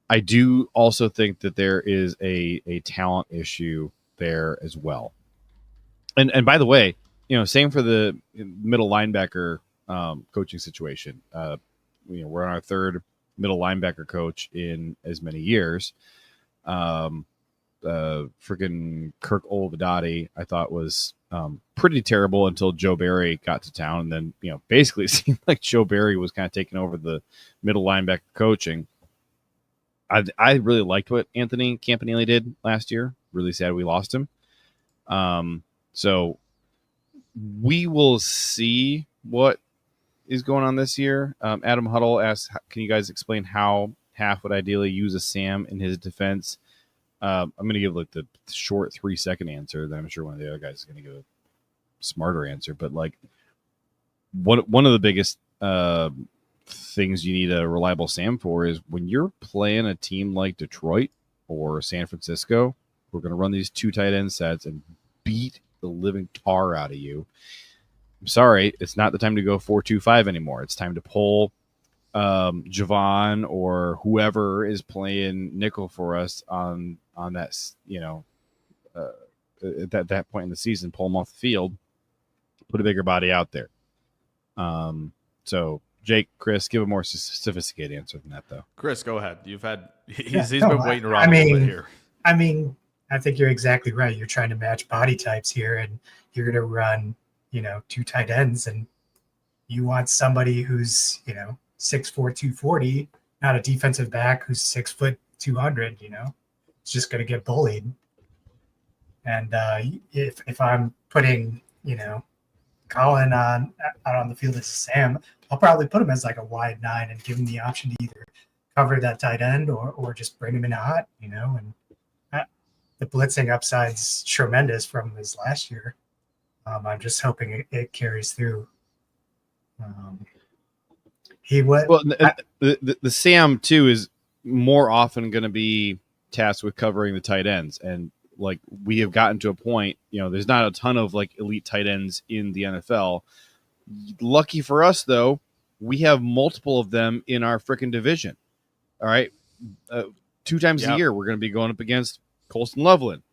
I do also think that there is a talent issue there as well. And by the way, same for the middle linebacker coaching situation. We're on our 3rd middle linebacker coach in as many years. Freaking Kirk Olivadotti, I thought was pretty terrible until Joe Barry got to town. And then, basically it seemed like Joe Barry was kind of taking over the middle linebacker coaching. I really liked what Anthony Campanile did last year. Really sad we lost him. So we will see what is going on this year. Adam Huddle asks, can you guys explain how Half would ideally use a Sam in his defense? I'm going to give like the short 3-second answer. Then I'm sure one of the other guys is going to give a smarter answer. But like one of the biggest things you need a reliable Sam for is when you're playing a team like Detroit or San Francisco, we're going to run these 2 tight end sets and beat the living tar out of you. I'm sorry, it's not the time to go 4-2-5 anymore. It's time to pull Javon or whoever is playing nickel for us on that at that point in the season, pull him off the field, put a bigger body out there. So Jake, Chris, give a more sophisticated answer than that, though. Chris, go ahead. He's been waiting around a little bit here. I mean, I think you're exactly right. You're trying to match body types here, and you're going to run, 2 tight ends, and you want somebody who's, 6'4", 240, not a defensive back who's 6 foot 200. It's just going to get bullied. And if I'm putting, Colin out on the field as Sam, I'll probably put him as like a wide 9 and give him the option to either cover that tight end or just bring him in hot, and the blitzing upside's tremendous from his last year. I'm just hoping it carries through. The Sam too is more often going to be tasked with covering the tight ends, and like we have gotten to a point, there's not a ton of like elite tight ends in the NFL. Lucky for us though, we have multiple of them in our freaking division. All right, 2 times a year we're going to be going up against Colston Loveland,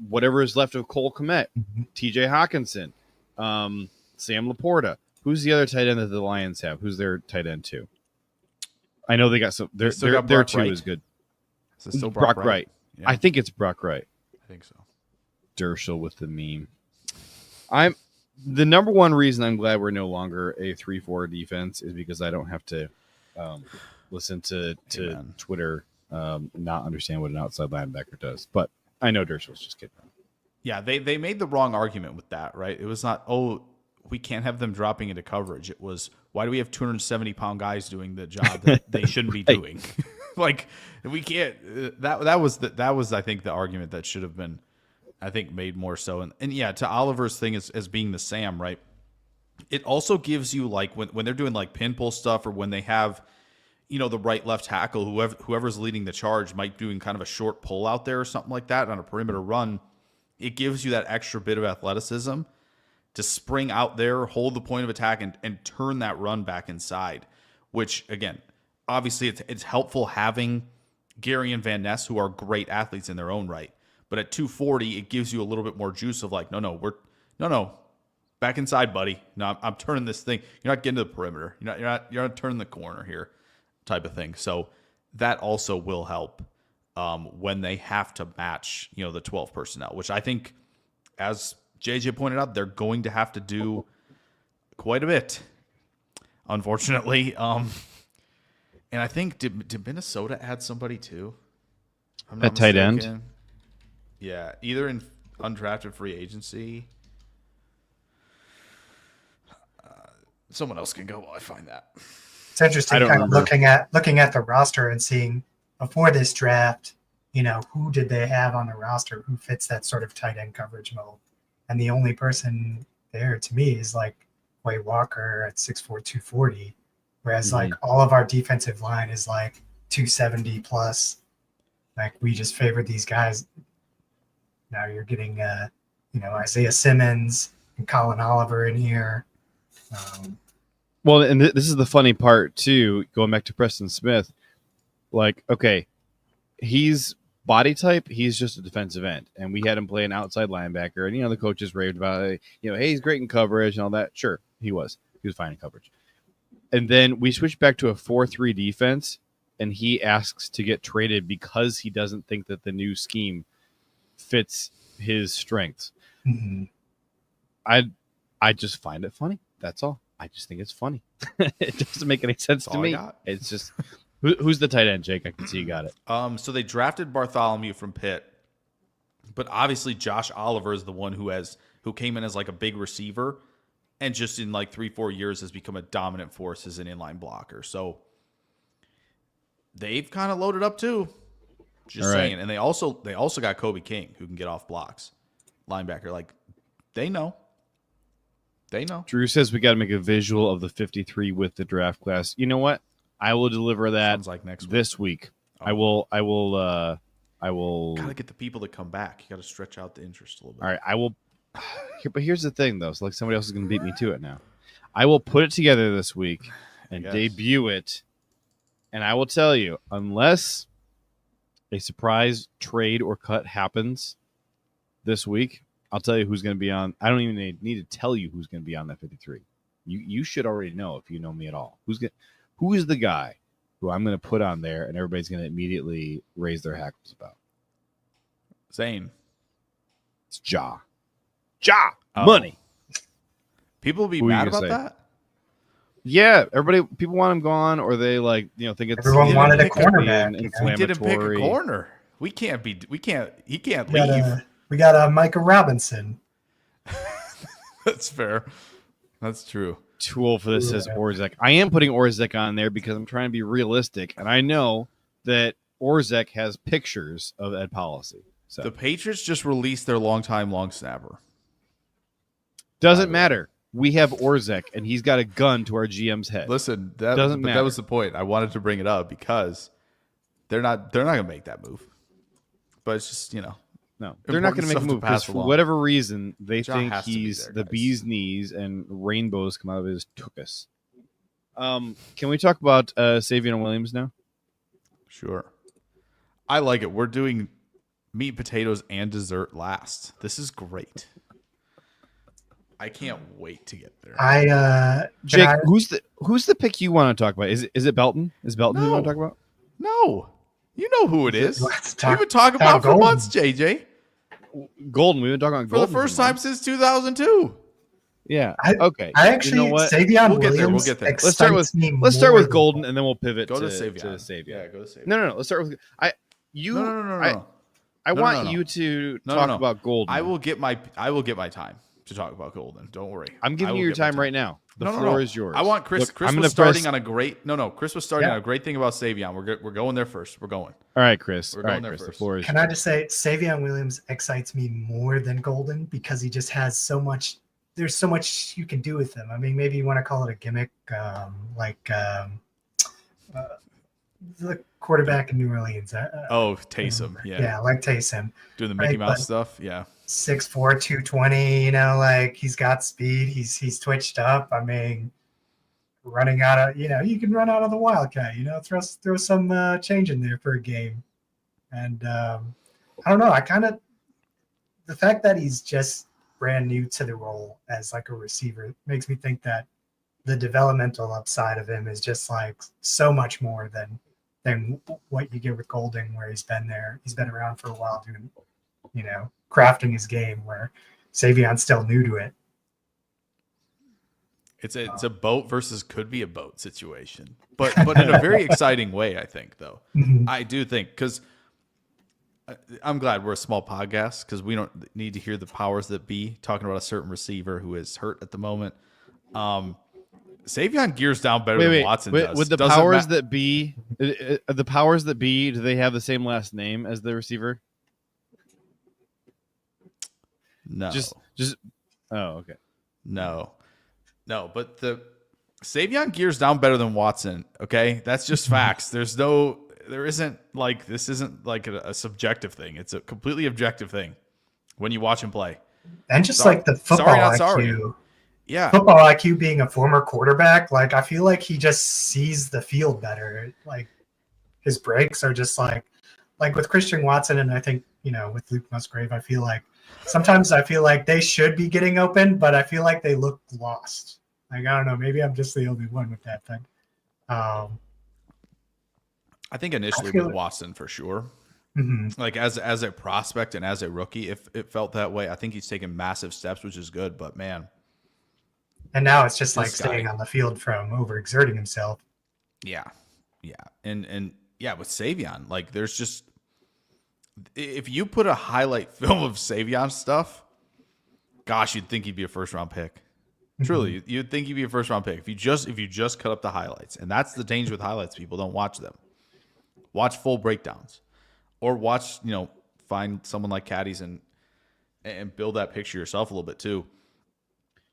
whatever is left of Cole Kmet, TJ Hawkinson, Sam Laporta. Who's the other tight end that the Lions have? Who's their tight end too? I know they got some. Their two Wright. Is good. Is it still Brock Wright. Yeah. I think it's Brock Wright. I think so. Dershel with the meme. The number one reason I'm glad we're no longer a 3-4 defense is because I don't have to listen to Twitter, not understand what an outside linebacker does. But I know Dershel's just kidding. Yeah, they made the wrong argument with that, right? It was not, we can't have them dropping into coverage. It was, why do we have 270-pound guys doing the job that they shouldn't be doing? Like, we can't. That was I think the argument that should have been, I think, made more so. And yeah, to Oliver's thing as being the Sam, right? It also gives you, like, when they're doing like pin pull stuff, or when they have, the right left tackle, whoever's leading the charge might doing kind of a short pull out there or something like that on a perimeter run. It gives you that extra bit of athleticism to spring out there, hold the point of attack, and turn that run back inside, which, again, obviously it's helpful having Gary and Van Ness, who are great athletes in their own right. But at 240, it gives you a little bit more juice of like, no, back inside, buddy. No, I'm turning this thing. You're not getting to the perimeter. You're not turning the corner here, type of thing. So that also will help when they have to match, the 12 personnel, which I think, as JJ pointed out, they're going to have to do quite a bit, unfortunately. And I think, did Minnesota add somebody too? At tight end? Yeah, either in undrafted free agency. Someone else can go while I find that. It's interesting kind of looking at the roster and seeing before this draft, who did they have on the roster who fits that sort of tight end coverage mold. And the only person there to me is like Quay Walker at 6'4", 240. Whereas like all of our defensive line is like 270 plus. Like we just favored these guys. Now you're getting, Isaiah Simmons and Colin Oliver in here. Well, and this is the funny part too, going back to Preston Smith. Like, okay, he's body type, he's just a defensive end, and we had him play an outside linebacker, and the coaches raved about it. Hey, he's great in coverage and all that. Sure, he was fine in coverage. And then we switched back to a 4-3 defense, and he asks to get traded because he doesn't think that the new scheme fits his strengths. Mm-hmm. I just find it funny. That's all. I just think it's funny. It doesn't make any sense to me. It's just who's the tight end, Jake? I can see you got it. So they drafted Bartholomew from Pitt, but obviously Josh Oliver is the one who came in as like a big receiver, and just in like 3-4 years has become a dominant force as an inline blocker. So they've kind of loaded up too. Just saying. And they also got Kobe King, who can get off blocks. Linebacker. Like, they know. Drew says we got to make a visual of the 53 with the draft class. You know what? I will deliver that. Sounds like next week. This week. Oh. I will. Gotta get the people to come back. You got to stretch out the interest a little bit. All right. I will. But here's the thing, though. So like somebody else is going to beat me to it now. I will put it together this week and debut it. And I will tell you, unless a surprise trade or cut happens, this week, I'll tell you who's going to be on. I don't even need to tell you who's going to be on that 53. You should already know if you know me at all. Who is the guy who I'm going to put on there and everybody's going to immediately raise their hackles about? Zane. It's Ja. Oh. Money. People will be Who are you mad gonna about say? that? Yeah, people want him gone, or they think it's Everyone wanted a it could be cornerback, an you know? We didn't pick a inflammatory- corner. He can't We leave. got a Micah Robinson. That's fair. That's true. tool for this is Orzek. I am putting Orzek on there because I'm trying to be realistic, and I know that Orzek has pictures of Ed Policy. So The Patriots just released their longtime long snapper. doesn't matter. We have Orzek, and he's got a gun to our GM's head. Listen, Doesn't that matter. was the point. I wanted to bring it up because they're not going to make that move. But it's just, No, they're not going to make a stuff to move because pass for along. whatever reason they Ja think has to be he's there, the guys. bee's knees and rainbows come out of his tuchus. Can we talk about Savon Williams now? Sure. I like it. We're doing meat, potatoes, and dessert last. This is great. I can't wait to get there. Jake, who's the pick you want to talk about? Is it Belton? Is Belton who you want to No. talk about? No. You know who it is. Let's We've been talking about for Golden. months, JJ. Golden. We've been talking about For the Golden first for time months. since 2002. Yeah. I- Okay. I actually, you know what? Savon We'll get there, Williams we'll get there. Let's start excites me Let's start more with than Golden, and then we'll pivot Go to to Savon. Savion. Yeah, go to Savon. No. Let's start with No. I No, want no, no. you to No, talk no. about Golden. I will get my time to talk about Golden. Don't worry. I'm I giving will you your get my time right now. The No, floor is yours. I want Chris. Look, Chris I'm was gonna starting press- on a great. No. Chris was starting Yeah. on a great thing about Savon. We're going there first. We're going. All right, Chris. We're All right, going there Chris. The first. floor is Can I just say, Savon Williams excites me more than Golden because he just has so much. There's so much you can do with him. I mean, maybe you want to call it a gimmick, the quarterback in New Orleans. Oh, Taysom. Yeah. like Taysom. Doing the Mickey Right, Mouse but- stuff. Yeah. 6'4", 220. You know, like he's got speed. He's twitched up. I mean, running out of you can run out of the wildcat. Throw some change in there for a game. And I don't know. The fact that he's just brand new to the role as like a receiver makes me think that the developmental upside of him is just like so much more than what you get with Golden, where he's been there. He's been around for a while doing, crafting his game, where Savion's still new to it. It's a boat versus could be a boat situation, but in a very exciting way. I think though. Mhm. I do think because I'm glad we're a small podcast because we don't need to hear the powers that be talking about a certain receiver who is hurt at the moment. Savon gears down better than Watson does. With the Doesn't powers ma- that be, the powers that be, do they have the same last name as the receiver? no, Just. Oh, okay. no, but the Savon gears down better than Watson. Okay, that's just facts. There isn't like this isn't like a subjective thing. It's a completely objective thing when you watch him play. And just Sorry- like the football sorry, not IQ. sorry. Yeah, Football IQ being a former quarterback, like I feel like he just sees the field better. Like his breaks are just like with Christian Watson, and I think with Luke Musgrave, I feel like sometimes they should be getting open, but I feel like they look lost. Like I don't know, maybe I'm just the only one with that thing. I think initially I feel with it- Watson for sure. Mhm. Like as a prospect and as a rookie, if it felt that way, I think he's taken massive steps, which is good. But man, And now it's just like This guy. staying on the field from overexerting himself. yeah, and yeah, with Savon, like there's just if you put a highlight film of Savon stuff, gosh, you'd think he'd be a first round pick. Truly, you'd think he'd be a first round pick if you just cut up the highlights. And that's the danger with highlights. People don't watch them. Watch full breakdowns, or watch find someone like Caddies and build that picture yourself a little bit too.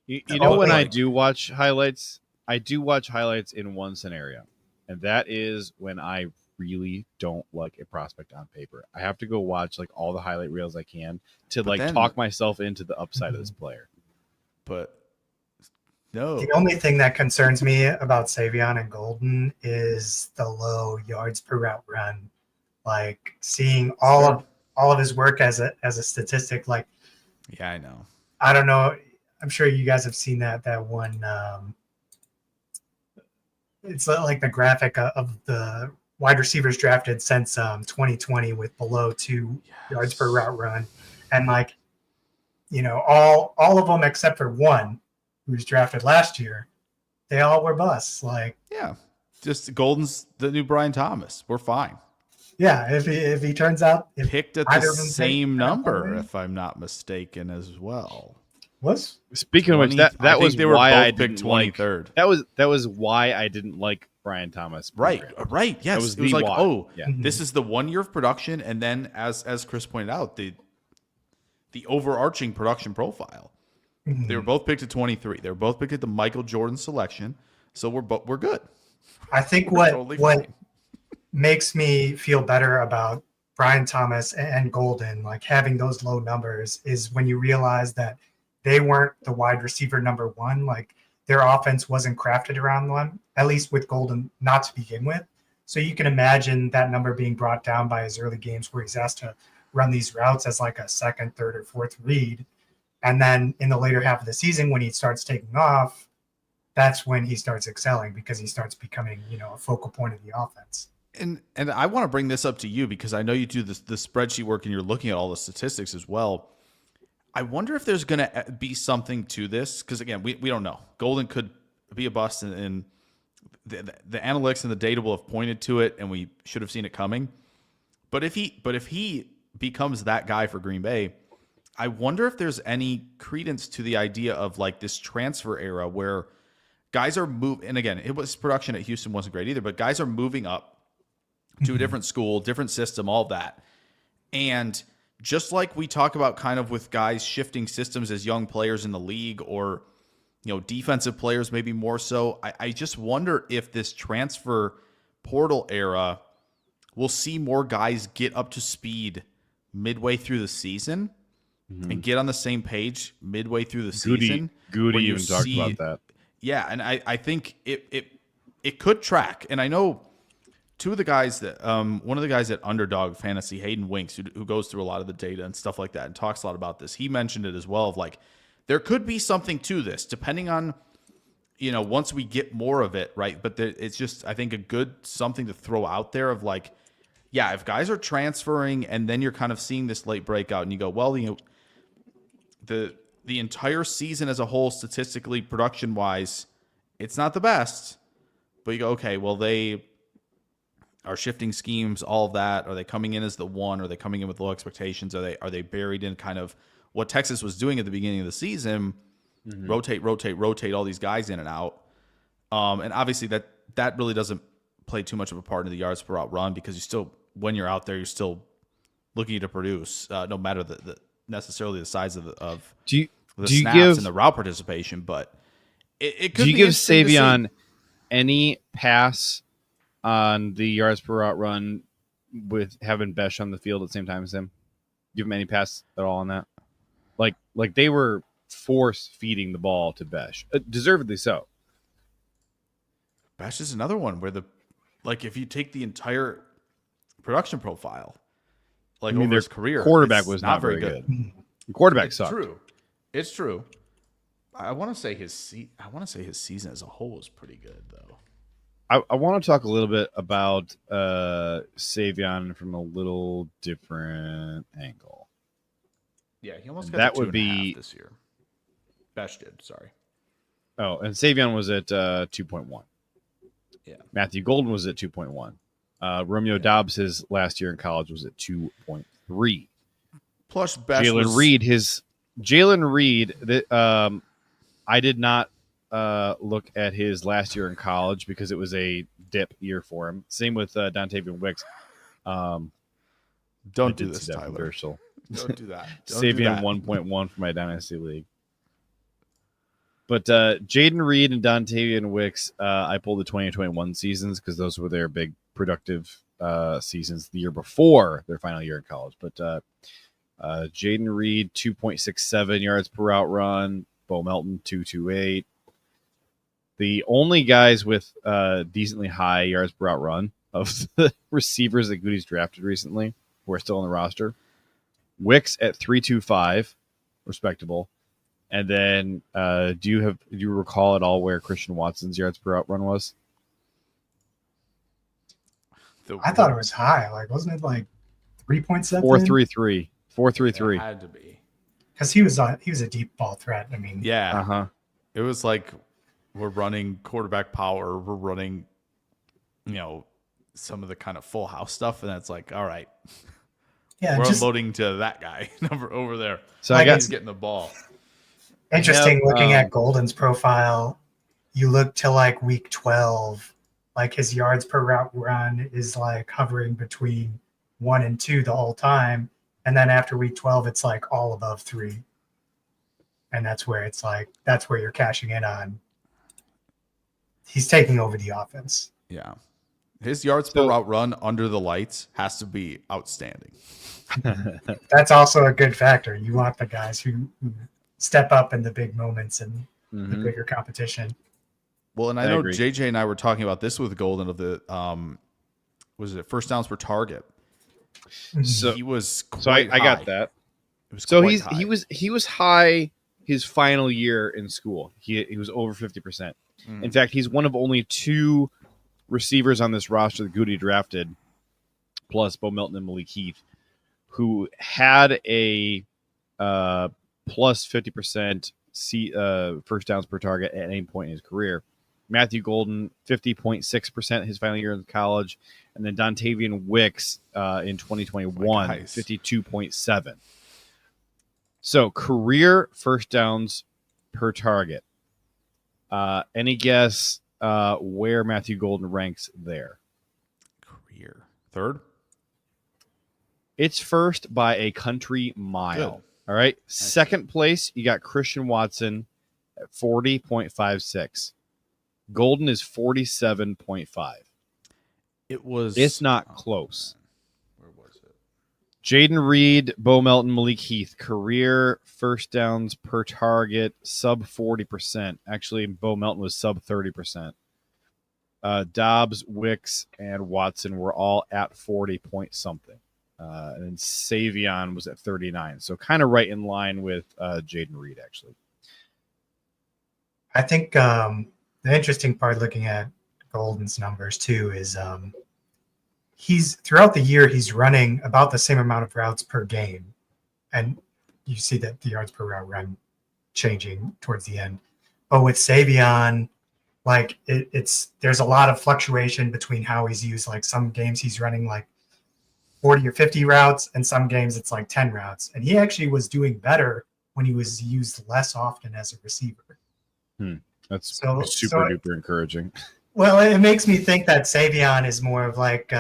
You know when I like- do watch highlights, I do watch highlights in one scenario, and that is when I really don't like a prospect on paper. I have to go watch like all the highlight reels I can to But then- talk myself into the upside of this player. But no, The only thing that concerns me about Savon and Golden is the low yards per route run. Like seeing all of his work as a statistic, like Yeah, I know. I don't know. I'm sure you guys have seen that one. It's like the graphic of the wide receivers drafted since 2020 with below 2 yards per route run, and like, all of them except for one who was drafted last year, they all were busts. Like, Yeah, just Golden's the new Brian Thomas. We're fine. yeah, if he turns out Picked at the same number, if I'm not mistaken, as well. Was Speaking of which, that was they were why both I picked didn't like 23rd. that was why I didn't like Brian Thomas. Right. Yes, it was like, this is the 1 year of production, and then as Chris pointed out, the overarching production profile. They were both picked at 23. They were both picked at the Michael Jordan selection, so we're good. I think what makes me feel better about Brian Thomas and Golden, like having those low numbers, is when you realize that they weren't the wide receiver number one. Like, their offense wasn't crafted around them, at least with Golden, not to begin with. So you can imagine that number being brought down by his early games where he's asked to run these routes as like a second, third, or fourth read. And then in the later half of the season, when he starts taking off, that's when he starts excelling, because he starts becoming, a focal point of the offense. And I want to bring this up to you because I know you do the spreadsheet work and you're looking at all the statistics as well. I wonder if there's going to be something to this, because again, we don't know. Golden could be a bust, and the analytics and the data will have pointed to it, and we should have seen it coming. But if he becomes that guy for Green Bay, I wonder if there's any credence to the idea of like this transfer era where guys are moving. And again, production at Houston wasn't great either, but guys are moving up to a different school, different system, all that. And just like we talk about kind of with guys shifting systems as young players in the league, or, defensive players maybe more so, I just wonder if this transfer portal era will see more guys get up to speed midway through the season and get on the same page midway through the season. Goody even talked about that. Yeah, and I think it could track. And I know two of the guys that one of the guys at Underdog Fantasy, Hayden Winks, who goes through a lot of the data and stuff like that and talks a lot about this, he mentioned it as well, of like, there could be something to this depending on, once we get more of it, right? But it's just, I think, a good something to throw out there of like, yeah, if guys are transferring and then you're kind of seeing this late breakout and you go, well, the entire season as a whole, statistically, production-wise, it's not the best, but you go, okay, well, they are shifting schemes, all of that. Are they coming in as the one? Are they coming in with low expectations? Are they buried in kind of what Texas was doing at the beginning of the season? Rotate all these guys in and out. And obviously that really doesn't play too much of a part in the yards per route run, because you still, when you're out there, you're still looking to produce, no matter necessarily the size of the snaps and the route participation. But it could. Do you give Savon any pass on the yards per route run with having Besh on the field at the same time as him? Give him any pass at all on that? Like they were force feeding the ball to Besh, deservedly so. Besh is another one where if you take the entire production profile, over his career, quarterback was not very good. The quarterback sucked. It's true. I want to say his season as a whole was pretty good, though. I want to talk a little bit about Savon from a little different angle. Yeah, he almost got that would be this year. Besh did, sorry. Oh, and Savon was at 2.1. Yeah. Matthew Golden was at 2.1. Romeo Dobbs, his last year in college, was at 2.3. Plus Besh Jalen Reed. I did not look at his last year in college because it was a dip year for him. Same with Dontavian Wicks. Don't do this, Tyler. Don't do that. Savon 1.1 for my Dynasty League. But Jaden Reed and Dontavian Wicks, I pulled the 2021 seasons because those were their big productive seasons the year before their final year in college. But Jaden Reed, 2.67 yards per route run. Bo Melton, 2.28. The only guys with decently high yards per route run of the receivers that Goody's drafted recently who are still on the roster. Wicks at 3.25, respectable. And then, do you recall at all where Christian Watson's yards per route run was? I thought it was high. Like, wasn't it like 3.7? 4.33. 4.33. It had to be. Because he was a deep ball threat. I mean, Yeah. It was like we're running quarterback power. We're running, some of the kind of full house stuff, and that's like, all right, we're unloading to that guy over there. So he's getting the ball. Interesting looking at Golden's profile. You look to like week 12, like his yards per route run is like hovering between 1 and 2 the whole time. And then after week 12, it's like all above 3. And that's where you're cashing in on. He's taking over the offense. Yeah. His yards per route run under the lights has to be outstanding. That's also a good factor. You want the guys who step up in the big moments and the bigger competition. Well, and I know agree. JJ and I were talking about this with Golden of the was it first downs per target. So he was I got that. He was high his final year in school. He was over 50%. In fact, he's one of only 2 receivers on this roster that Goody drafted, plus Bo Melton and Malik Heath, who had a plus 50% first downs per target at any point in his career. Matthew Golden, 50.6% his final year in college, and then Dontavian Wicks in 2021, 52.7. So career first downs per target. Any guess where Matthew Golden ranks there? Career third. It's first by a country mile. Good. All right. Second place, you got Christian Watson at 40.56. Golden is 47.5. It's not close. Where was it? Jaden Reed, Bo Melton, Malik Heath, career first downs per target, sub 40%. Actually, Bo Melton was sub 30%. Dobbs, Wicks, and Watson were all at 40 point something. And then Savon was at 39. So kind of right in line with Jaden Reed, actually. I think the interesting part looking at Golden's numbers, too, is he's throughout the year, he's running about the same amount of routes per game. And you see that the yards per route run changing towards the end. But with Savon, like there's a lot of fluctuation between how he's used. Like some games he's running like 40 or 50 routes, and some games it's like 10 routes. And he actually was doing better when he was used less often as a receiver. That's super duper encouraging. Well, it makes me think that Savon is more of like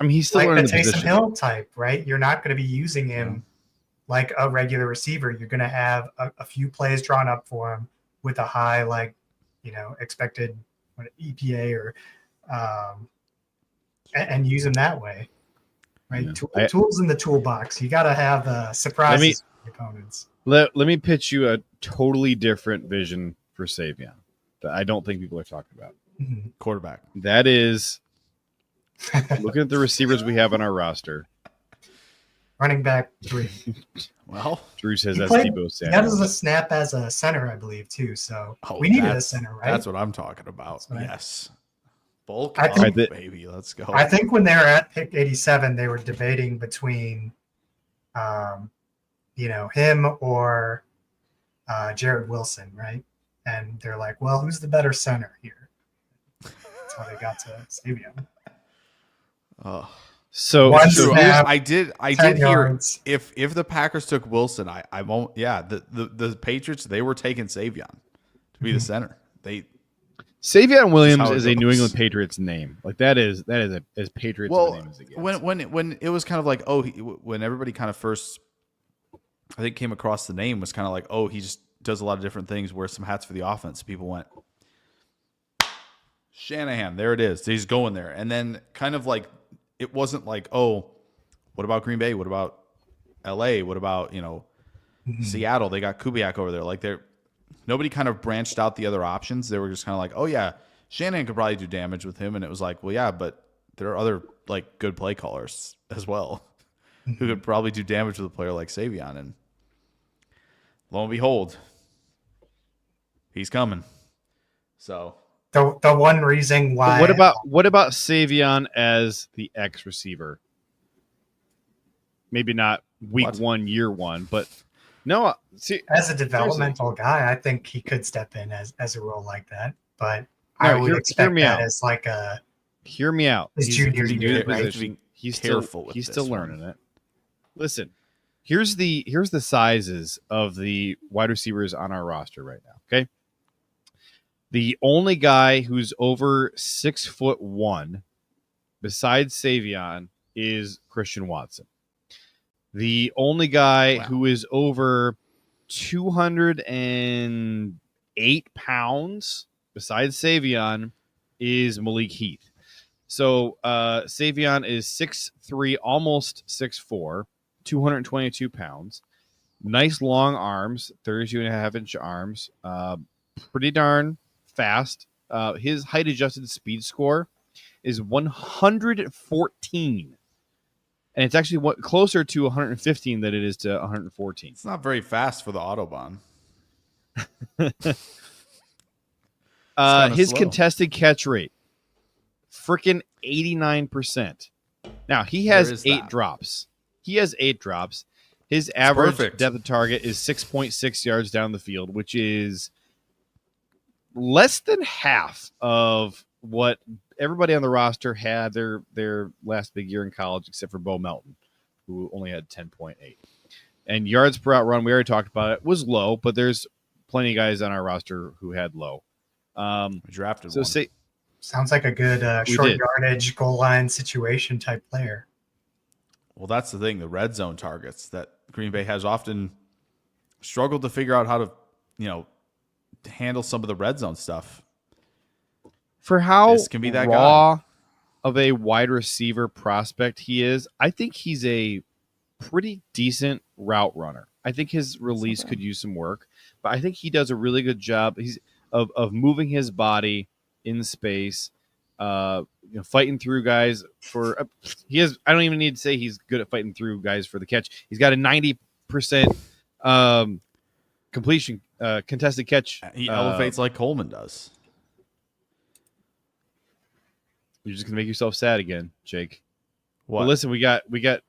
he's still like learning the the Taysom position. Hill type, right? You're not going to be using him like a regular receiver. You're going to have a few plays drawn up for him with a high, like, expected EPA or and use them that way, right? Yeah. Tools in the toolbox. You got to have surprises for your opponents. Let me pitch you a totally different vision for Savon that I don't think people are talking about. Quarterback. That is, looking at the receivers we have on our roster. Running back 3. Well, Drew says that's Debo Samuel. That was a snap as a center, I believe, too. So we needed a center, right? That's what I'm talking about. Yes. Bulk I think, baby. Let's go. I think when they were at pick 87, they were debating between, him or Jared Wilson, right? And they're like, well, who's the better center here? That's how they got to Savon. Oh. So I did hear yards. if the Packers took Wilson, I won't. Yeah, the Patriots, they were taking Savon to be the center. Savon Williams is a New England Patriots name. Like that is as Patriots of a name as it gets. When it was kind of like when everybody kind of first I think came across the name was kind of like he just does a lot of different things, wears some hats for the offense. People went Shanahan, there it is. He's going there, and then kind of like. It wasn't like, what about Green Bay? What about LA? What about, Seattle? They got Kubiak over there. Like nobody kind of branched out the other options. They were just kind of like, Shanahan could probably do damage with him. And it was like, well, yeah, but there are other like good play callers as well who could probably do damage with a player like Savon. And lo and behold, he's coming. So the one reason why. What about Savon as the X receiver? Maybe not week 1, year 1, but no. See, as a developmental guy, I think he could step in as a role like that. But I would expect that as like a. Hear me out. His junior year, position. He's still learning it. Listen, here's the sizes of the wide receivers on our roster right now. Okay, the only guy who's over 6'1" besides Savon is Christian Watson. The only guy who is over 208 pounds besides Savon is Malik Heath. So Savon is 6'3", almost 6'4", 222 pounds. Nice long arms, 32.5-inch arms. Pretty darn fast. His height-adjusted speed score is 114. And it's actually closer to 115 than it is to 114. It's not very fast for the Autobahn. His contested catch rate, freaking 89%. Now, he has 8 drops. His average depth of target is 6.6 yards down the field, which is less than half of what everybody on the roster had their last big year in college, except for Bo Melton, who only had 10.8. And yards per out run, we already talked about it, was low, but there's plenty of guys on our roster who had low. We drafted one. Sounds like a good short yardage, goal line situation type player. Well, that's the thing. The red zone targets that Green Bay has often struggled to figure out how to, handle some of the red zone stuff. For how this can be that raw guy. Of a wide receiver prospect he is, I think he's a pretty decent route runner. I think his release could use some work, but I think he does a really good job. He's of moving his body in space, fighting through guys for. I don't even need to say he's good at fighting through guys for the catch. He's got a 90% completion contested catch. He elevates like Coleman does. You're just gonna make yourself sad again, Jake. What? But listen, we got. You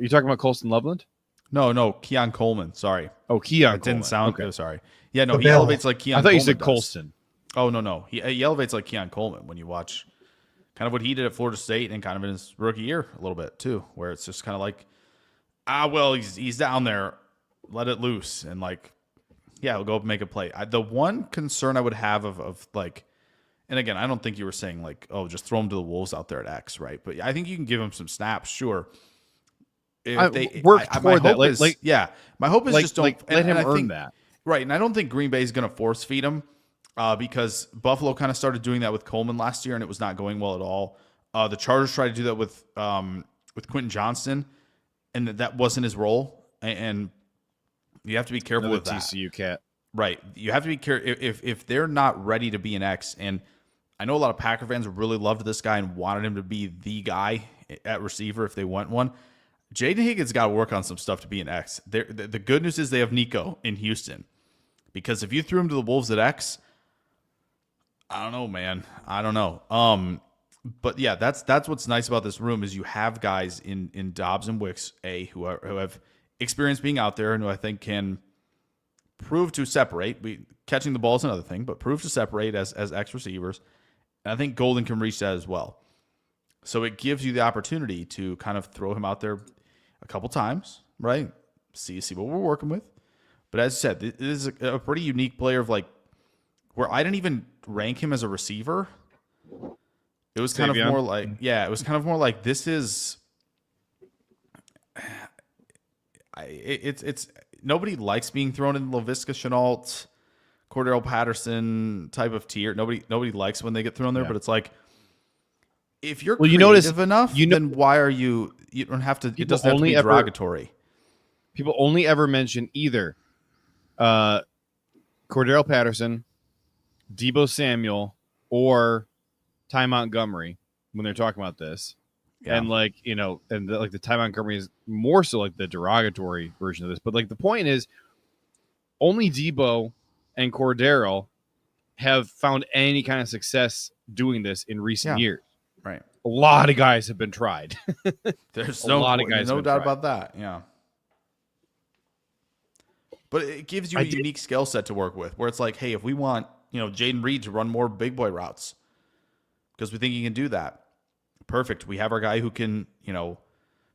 talking about Colston Loveland? No, Keon Coleman. Sorry. Oh, Keon. It didn't sound good. Sorry. Yeah, no, The he Bill. elevates like Keon. I thought Coleman you said does. Colston. Oh no, he elevates like Keon Coleman when you watch kind of what he did at Florida State and kind of in his rookie year a little bit too, where it's just kind of like, he's down there, let it loose, and he'll go up and make a play. The one concern I would have of like. And again, I don't think you were saying just throw him to the Wolves out there at X, right? But I think you can give him some snaps, sure. If work toward that. My hope is just don't let him earn that. Right, and I don't think Green Bay is going to force feed him because Buffalo kind of started doing that with Coleman last year, and it was not going well at all. The Chargers tried to do that with Quentin Johnston, and that wasn't his role. And you have to be careful with that. TCU cat. Right, you have to be careful if they're not ready to be an X. And I know a lot of Packer fans really loved this guy and wanted him to be the guy at receiver if they want one. Jaden Higgins got to work on some stuff to be an X. The good news is they have Nico in Houston. Because if you threw him to the Wolves at X, I don't know, man. I don't know. But yeah, that's what's nice about this room is you have guys in Dobbs and Wicks, who have experience being out there and who I think can prove to separate. Catching the ball is another thing, but prove to separate as X receivers. And I think Golden can reach that as well. So it gives you the opportunity to kind of throw him out there a couple times, right? See what we're working with. But as I said, this is a pretty unique player of where I didn't even rank him as a receiver. It was kind of more like, this is it's nobody likes being thrown in the Laviska Shenault, Cordell Patterson type of tier. Nobody likes when they get thrown there, but it's like, if you're creative enough, then why are you don't have to, it doesn't have to be derogatory. People only ever mention either Cordell Patterson, Deebo Samuel, or Ty Montgomery when they're talking about this. Yeah. And like, and like the time Montgomery is more so like the derogatory version of this. But like the point is, only Debo and Cordero have found any kind of success doing this in recent years. Right. A lot of guys have been tried. There's a lot of guys no have doubt tried. about that. Yeah. But it gives you a unique skill set to work with, where it's like, hey, if we want, Jaden Reed to run more big boy routes because we think he can do that, perfect. We have our guy who can,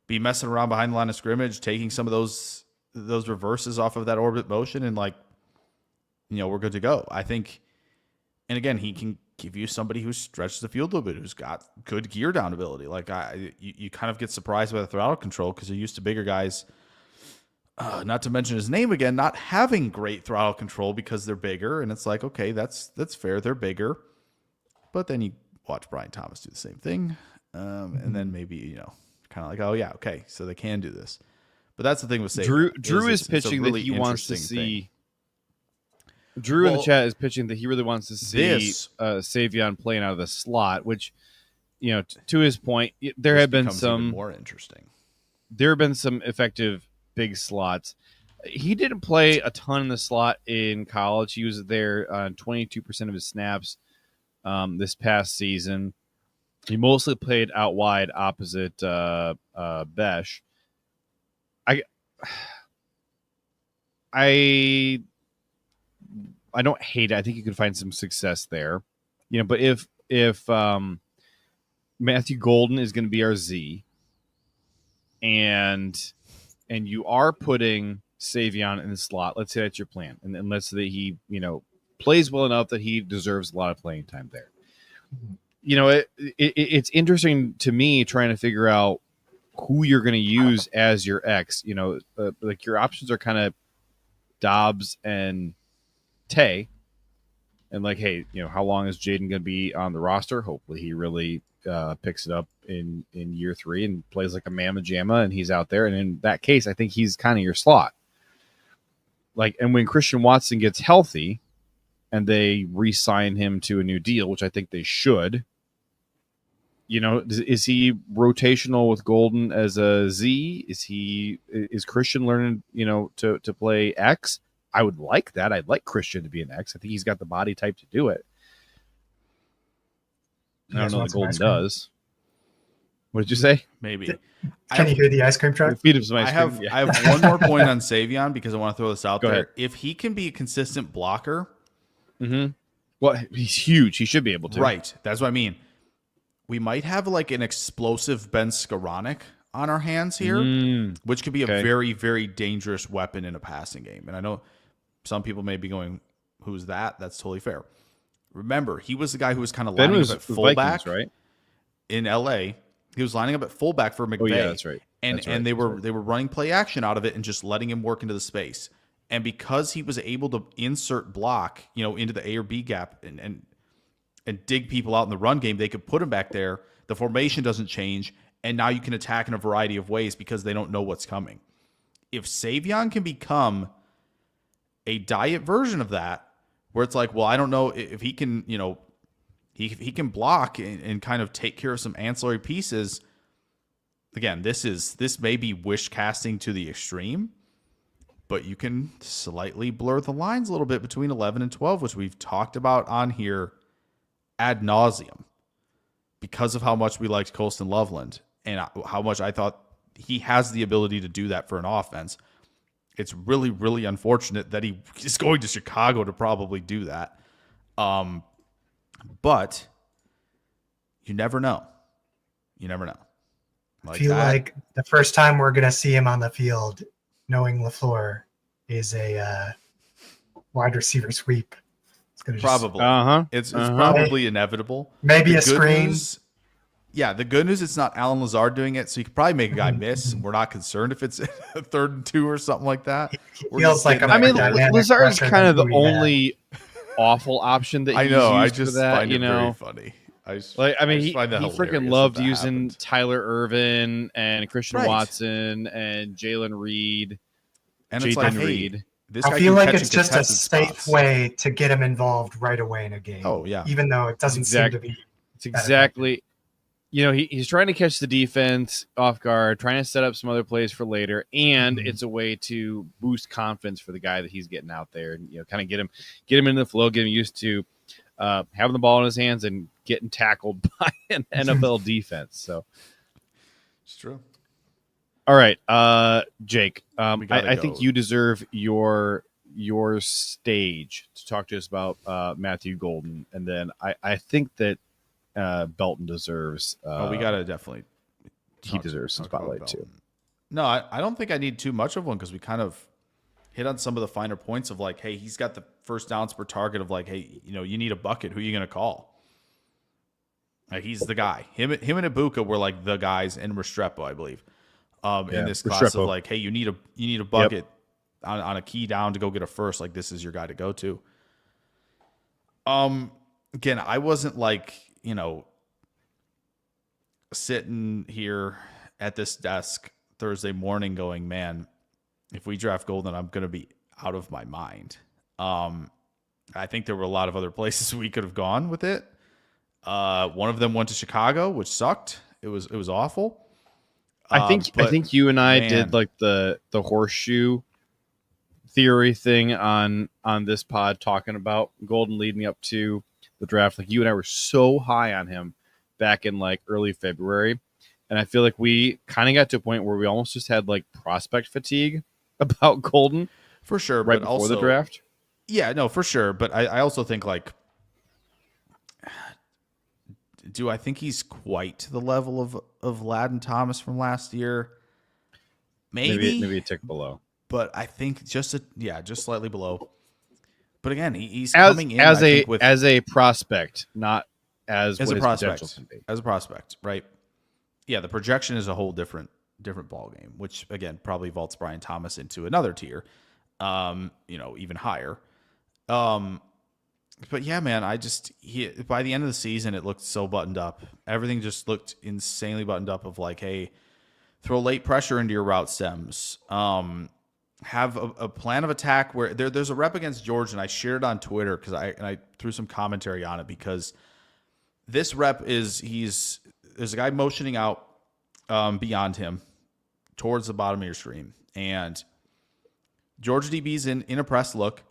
be messing around behind the line of scrimmage, taking some of those reverses off of that orbit motion, and like, we're good to go. I think, and again, he can give you somebody who stretches the field a little bit, who's got good gear down ability. Like you kind of get surprised by the throttle control because you're used to bigger guys. Not to mention his name again, not having great throttle control because they're bigger, and it's like, okay, that's fair. They're bigger, but then you watch Brian Thomas do the same thing, and then maybe kind of like, oh yeah, okay, so they can do this. But that's the thing with Savon. Drew is pitching that he wants to see. Drew in the chat is pitching that he really wants to see Savon playing out of the slot, which, to his point, there have been some more interesting. There have been some effective big slots. He didn't play a ton in the slot in college. He was there on 22% of his snaps this past season. He mostly played out wide opposite Besh. I don't hate it. I think you could find some success there. But if Matthew Golden is going to be our Z, and you are putting Savon in the slot, let's say that's your plan, and let's say that he, plays well enough that he deserves a lot of playing time there. It's interesting to me trying to figure out who you're going to use as your X. Like your options are kind of Dobbs and Tay, and like, hey, how long is Jaden going to be on the roster? Hopefully he really picks it up in year 3 and plays like a mamma jamma, and he's out there. And in that case, I think he's kind of your slot. Like, and when Christian Watson gets healthy and they re-sign him to a new deal, which I think they should, is he rotational with Golden as a Z? Is Christian learning, to play X? I would like that. I'd like Christian to be an X. I think he's got the body type to do it. I don't know that Golden does. What did you say? Maybe. Can you hear the ice cream truck? Feed him some ice cream. I have one more point on Savon because I want to throw this out Go there. ahead. If he can be a consistent blocker, well, he's huge. He should be able to. Right. That's what I mean. We might have like an explosive Ben Skoranek on our hands here, which could be a very, very dangerous weapon in a passing game. And I know some people may be going, who's that? That's totally fair. Remember, he was the guy who was kind of lining up at fullback, Vikings, right? In LA. He was lining up at fullback for McVay. Oh, yeah, that's right. And they were running play action out of it and just letting him work into the space. And because he was able to insert block, into the A or B gap and dig people out in the run game, they could put him back there. The formation doesn't change, and now you can attack in a variety of ways because they don't know what's coming. If Savon can become a diet version of that, where it's like, well, I don't know if he can, he can block and kind of take care of some ancillary pieces. Again, this may be wish casting to the extreme, but you can slightly blur the lines a little bit between 11 and 12, which we've talked about on here ad nauseum because of how much we liked Colston Loveland and how much I thought he has the ability to do that for an offense. It's really, really unfortunate that he is going to Chicago to probably do that. But you never know. You never know. I feel like the first time we're going to see him on the field, knowing LaFleur, is a wide receiver sweep. It's going to probably. It's probably inevitable. Maybe a screen. The good news, it's not Alan Lazard doing it, so you could probably make a guy miss. We're not concerned if it's a 3rd and 2 or something like that. Feels like Lazard's kind of the only awful option that he's used I just for that. Find it very funny. He freaking loved using Tyler Irvin and Christian Watson and Jalen Reed. And it's like, Reed. I feel like it's just a safe way to get him involved right away in a game. Oh, yeah. Even though it doesn't seem to be. It's exactly. he's trying to catch the defense off guard, trying to set up some other plays for later, and it's a way to boost confidence for the guy that he's getting out there, and kind of get him into the flow, get him used to having the ball in his hands and getting tackled by an NFL defense. So it's true. All right, Jake, I go. think you deserve your stage to talk to us about Matthew Golden, and then I think that Belton deserves. We gotta definitely. He deserves some spotlight too. No, I don't think I need too much of one because we kind of hit on some of the finer points of like, hey, he's got the first downs per target of like, hey, you need a bucket. Who are you gonna call? Like, he's the guy. Him and Ibuka were like the guys, and Restrepo, I believe, in this class Restrepo. of like, hey, you need a bucket on a key down to go get a first. Like, this is your guy to go to. Again, I wasn't like, sitting here at this desk Thursday morning going, man, if we draft Golden, I'm going to be out of my mind. I think there were a lot of other places we could have gone with it. One of them went to Chicago, which sucked. It was awful. I think you and I did like the horseshoe theory thing on this pod, talking about Golden leading up to the draft. Like, you and I were so high on him back in like early February, and I feel like we kind of got to a point where we almost just had like prospect fatigue about Golden, for sure, right but before also the draft. Yeah, no, for sure. But I also think like, do I think he's quite to the level of Ladd Thomas from last year? Maybe a tick below. But I think just slightly below. But again, he's coming in as a prospect, not as a prospect. As a prospect, right? Yeah, the projection is a whole different ball game, which again probably vaults Brian Thomas into another tier, even higher. But yeah, man, by the end of the season, it looked so buttoned up. Everything just looked insanely buttoned up. Of like, hey, throw late pressure into your route stems. Have a plan of attack where there's a rep against Georgia, and I shared it on Twitter because I threw some commentary on it, because this rep there's a guy motioning out beyond him towards the bottom of your screen, and Georgia DB's in a press look,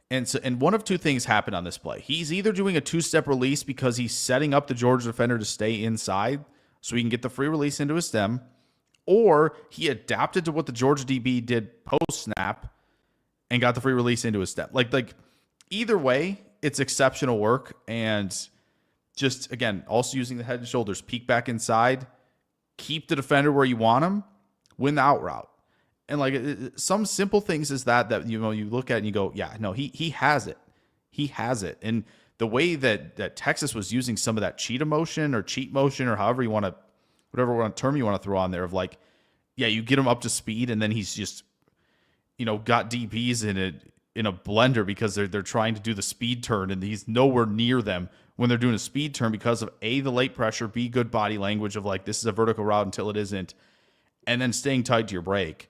and one of two things happened on this play. He's either doing a two-step release because he's setting up the Georgia defender to stay inside so he can get the free release into his stem, or he adapted to what the Georgia DB did post-snap and got the free release into his step. Like either way, it's exceptional work. And just, again, also using the head and shoulders, peek back inside, keep the defender where you want him, win the out route. And like some simple things is that you look at and you go, yeah, no, he has it. He has it. And the way that Texas was using some of that cheat motion or however you want to, whatever term you want to throw on there, of like, yeah, you get him up to speed, and then he's just, got DBs in a blender because they're trying to do the speed turn, and he's nowhere near them when they're doing a speed turn because of A, the late pressure, B, good body language of like, this is a vertical route until it isn't, and then staying tight to your break,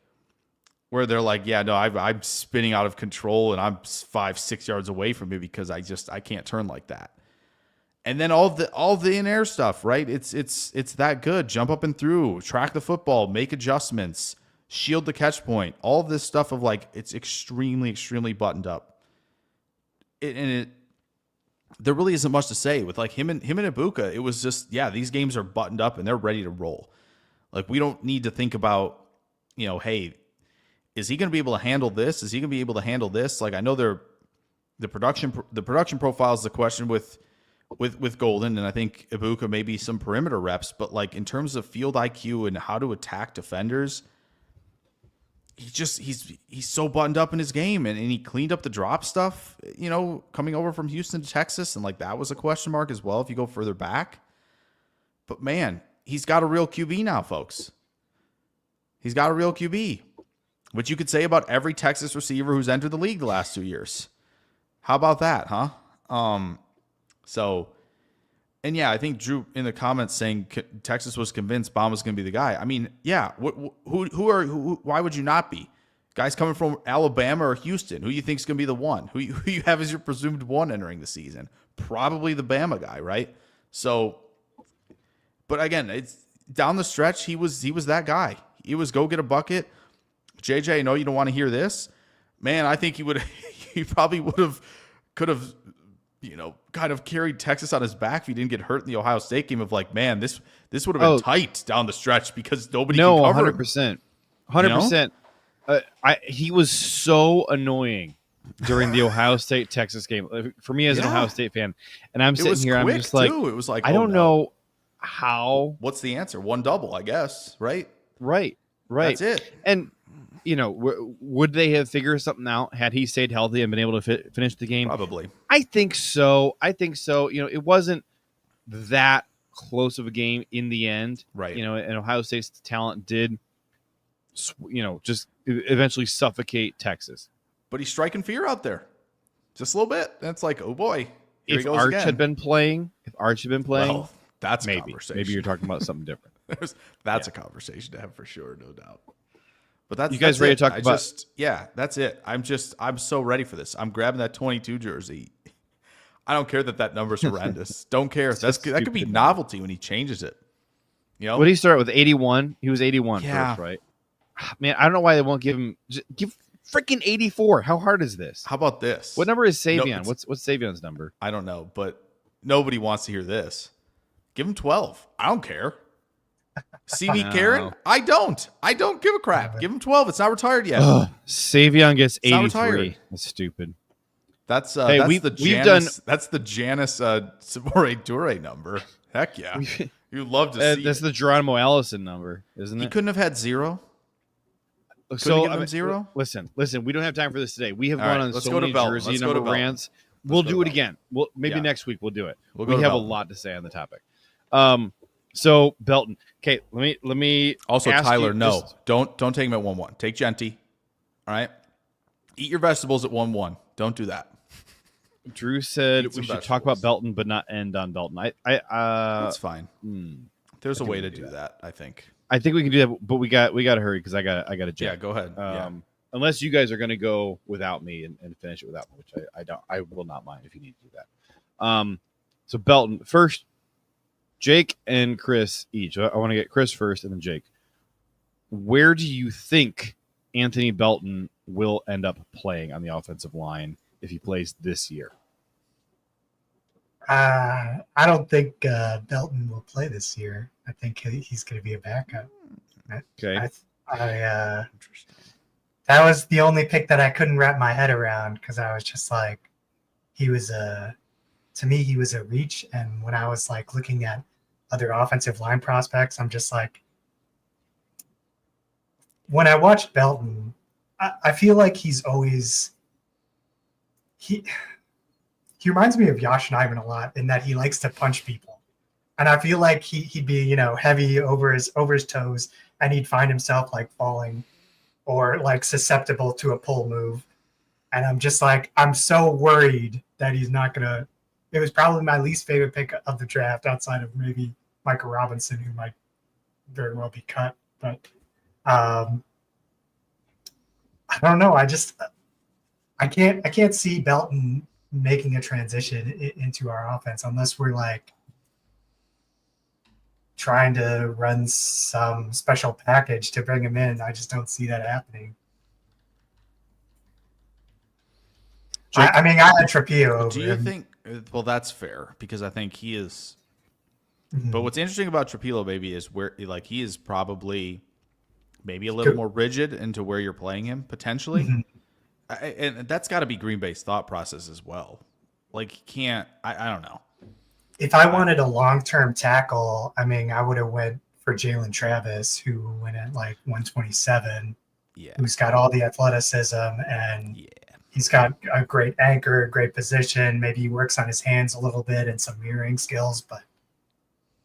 where they're like, yeah, no, I'm spinning out of control and I'm 5-6 yards away from you because I can't turn like that. And then all the in-air stuff, right? It's that good. Jump up and through, track the football, make adjustments, shield the catch point. All of this stuff of like, it's extremely, extremely buttoned up. There really isn't much to say with like him and Ibuka. It was just, yeah, these games are buttoned up and they're ready to roll. Like, we don't need to think about, hey, is he going to be able to handle this? Is he going to be able to handle this? Like, I know the production profile is the question with Golden, and I think Ibuka maybe some perimeter reps, but like in terms of field IQ and how to attack defenders, he's so buttoned up in his game, and he cleaned up the drop stuff, coming over from Houston to Texas, and like that was a question mark as well if you go further back. But man, he's got a real QB now, folks. He's got a real QB, which you could say about every Texas receiver who's entered the league the last 2 years. How about that, huh? So, and yeah, I think Drew in the comments saying Texas was convinced Baum was going to be the guy. I mean, yeah, why would you not be? Guys coming from Alabama or Houston, who you think is going to be the one? Who you have as your presumed one entering the season? Probably the Bama guy, right? So, But again, it's down the stretch. He was that guy. He was go get a bucket. JJ, I know you don't want to hear this, man. I think he probably could have, kind of carried Texas on his back if he didn't get hurt in the Ohio State game. Of like, man, this would have been tight down the stretch because nobody can cover him. 100%. He was so annoying during the Ohio State Texas game for me as an Ohio State fan, and I'm sitting here. I'm just like, it was like, I don't know how. What's the answer? One double, I guess. Right. That's it. And would they have figured something out had he stayed healthy and been able to finish the game? Probably. I think so. It wasn't that close of a game in the end. Right. And Ohio State's talent did, just eventually suffocate Texas. But he's striking fear out there. Just a little bit. And it's like, oh boy. If Arch had been playing, well, that's a conversation. Maybe you're talking about something different. That's a conversation to have for sure, no doubt. But that's you guys ready to talk about? That's it. I'm so ready for this. I'm grabbing that 22 jersey. I don't care that number's horrendous. Don't care. That could be novelty when he changes it. What did he start with? 81. He was 81 yeah. first, right? Man, I don't know why they won't give him. Give freaking 84. How hard is this? How about this? What number is Savon? What's Savion's number? I don't know, but nobody wants to hear this. Give him 12. I don't care. See me caring? I don't give a crap. Give him 12. It's not retired yet. Savion gets 83. That's stupid. That's we've done. That's the Janice Sabore Dure number. Heck yeah. You'd love to see. That's the Geronimo Allison number, isn't it? He couldn't have had 0. So give him 0. Listen. We don't have time for this today. We have gone on let's so go many to Belton. jersey Let's number go to rants. We'll do it again. Maybe next week we'll do it. We have a lot to say on the topic. So Belton. Okay, let me also ask Tyler. You, no, don't take him at 1-1. Take Genty. All right. Eat your vegetables at 1-1. Don't do that. Drew said we should talk about Belton, but not end on Belton. That's fine. There's a way to do that. I think we can do that, but we got to hurry because I got to jet. Yeah, go ahead. Unless you guys are going to go without me and finish it without me, which I will not mind if you need to do that. So Belton first. Jake and Chris each. I want to get Chris first and then Jake. Where do you think Anthony Belton will end up playing on the offensive line if he plays this year? I don't think Belton will play this year. I think he's going to be a backup. Okay. That was the only pick that I couldn't wrap my head around because I was just like, to me, he was a reach. And when I was like looking at other offensive line prospects, I'm just like, when I watched Belton, I feel like he's always he reminds me of Josh Nijman a lot in that he likes to punch people, and I feel like he'd be heavy over his toes, and he'd find himself like falling or like susceptible to a pull move, and I'm just like, I'm so worried that he's not gonna. It was probably my least favorite pick of the draft outside of maybe Michael Robinson, who might very well be cut. But I don't know. I can't see Belton making a transition into our offense unless we're like trying to run some special package to bring him in. I just don't see that happening. I mean, I had Trapillo over. Do you think? Well, that's fair because I think he is. Mm-hmm. But what's interesting about Trapillo, baby, is where he is probably maybe a little more rigid into where you're playing him potentially, and that's got to be Green Bay's thought process as well. Like, he can't. I don't know. If I wanted a long-term tackle, I mean, I would have went for Jalen Travis, who went at like 127. Yeah, who's got all the athleticism and he's got a great anchor, great position. Maybe he works on his hands a little bit and some mirroring skills, but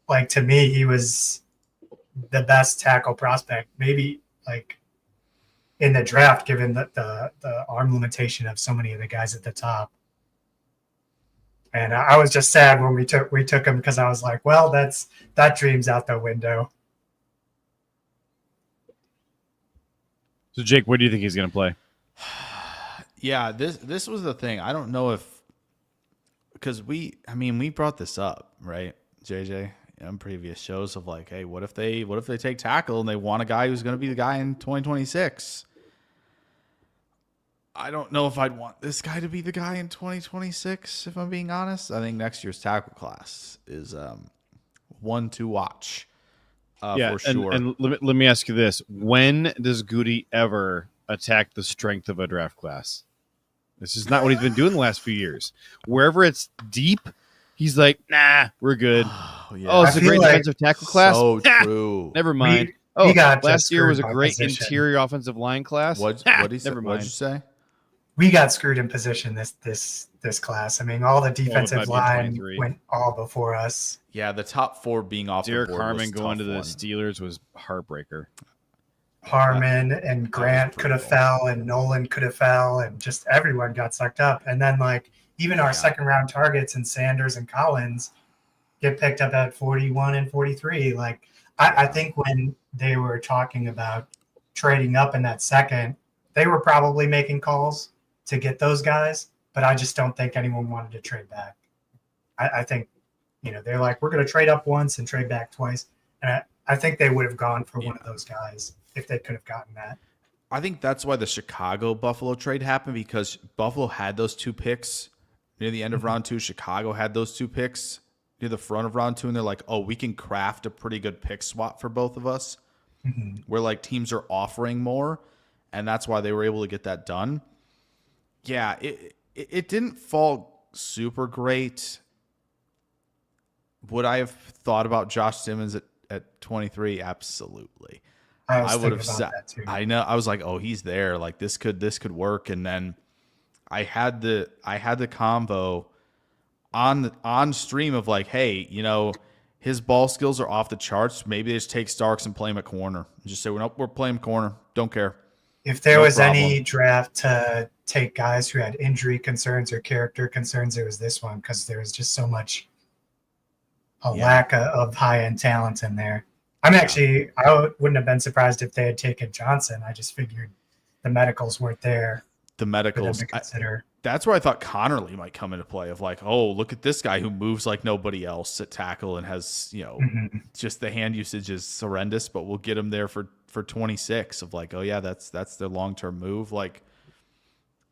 like to me, he was the best tackle prospect, maybe like in the draft, given the arm limitation of so many of the guys at the top. And I was just sad when we took him because I was like, well, that dream's out the window. So Jake, where do you think he's going to play? Yeah, this was the thing. I don't know if because we brought this up, right, JJ? in previous shows of like, hey, what if they take tackle and they want a guy who's going to be the guy in 2026? I don't know if I'd want this guy to be the guy in 2026, if I'm being honest. I think next year's tackle class is one to watch for sure. And let me ask you this. When does Goody ever attack the strength of a draft class? This is not what he's been doing the last few years. Wherever it's deep, he's like, nah, we're good. Oh, it's a great defensive tackle class? So true. Never mind. We got last year was a great position. Interior offensive line class. What'd you say? We got screwed in position this class. I mean, all the defensive line went all before us. Yeah, the top 4 being off Derek the board Harmon was going to the one. Steelers was heartbreaker. Harmon and Grant could have fell, and Nolan could have fell, and just everyone got sucked up. And then, like, even our second round targets and Sanders and Collins get picked up at 41 and 43. Like, I think when they were talking about trading up in that second, they were probably making calls to get those guys, but I just don't think anyone wanted to trade back. I think, they're like, we're going to trade up once and trade back twice. And I think they would have gone for one of those guys if they could have gotten that. I think that's why the Chicago-Buffalo trade happened, because Buffalo had those 2 picks near the end of round 2. Chicago had those 2 picks near the front of round 2, and they're like, oh, we can craft a pretty good pick swap for both of us, where like teams are offering more, and that's why they were able to get that done. Yeah, it didn't fall super great. Would I have thought about Josh Simmons at 23? Absolutely. I would have said that too. I know. I was like, oh, he's there. Like this could work. And then I had the combo on stream of like, hey, his ball skills are off the charts. Maybe they just take Starks and play him at corner. Just say, we're playing corner. Don't care. If there was any draft to take guys who had injury concerns or character concerns, it was this one, because there was just so much lack of high-end talent in there. I wouldn't have been surprised if they had taken Johnson. I just figured the medicals weren't there. The medicals. To consider. That's where I thought Connerly might come into play, of like, oh, look at this guy who moves like nobody else at tackle and has, just the hand usage is horrendous, but we'll get him there for 26 of like, oh yeah, that's their long-term move. Like,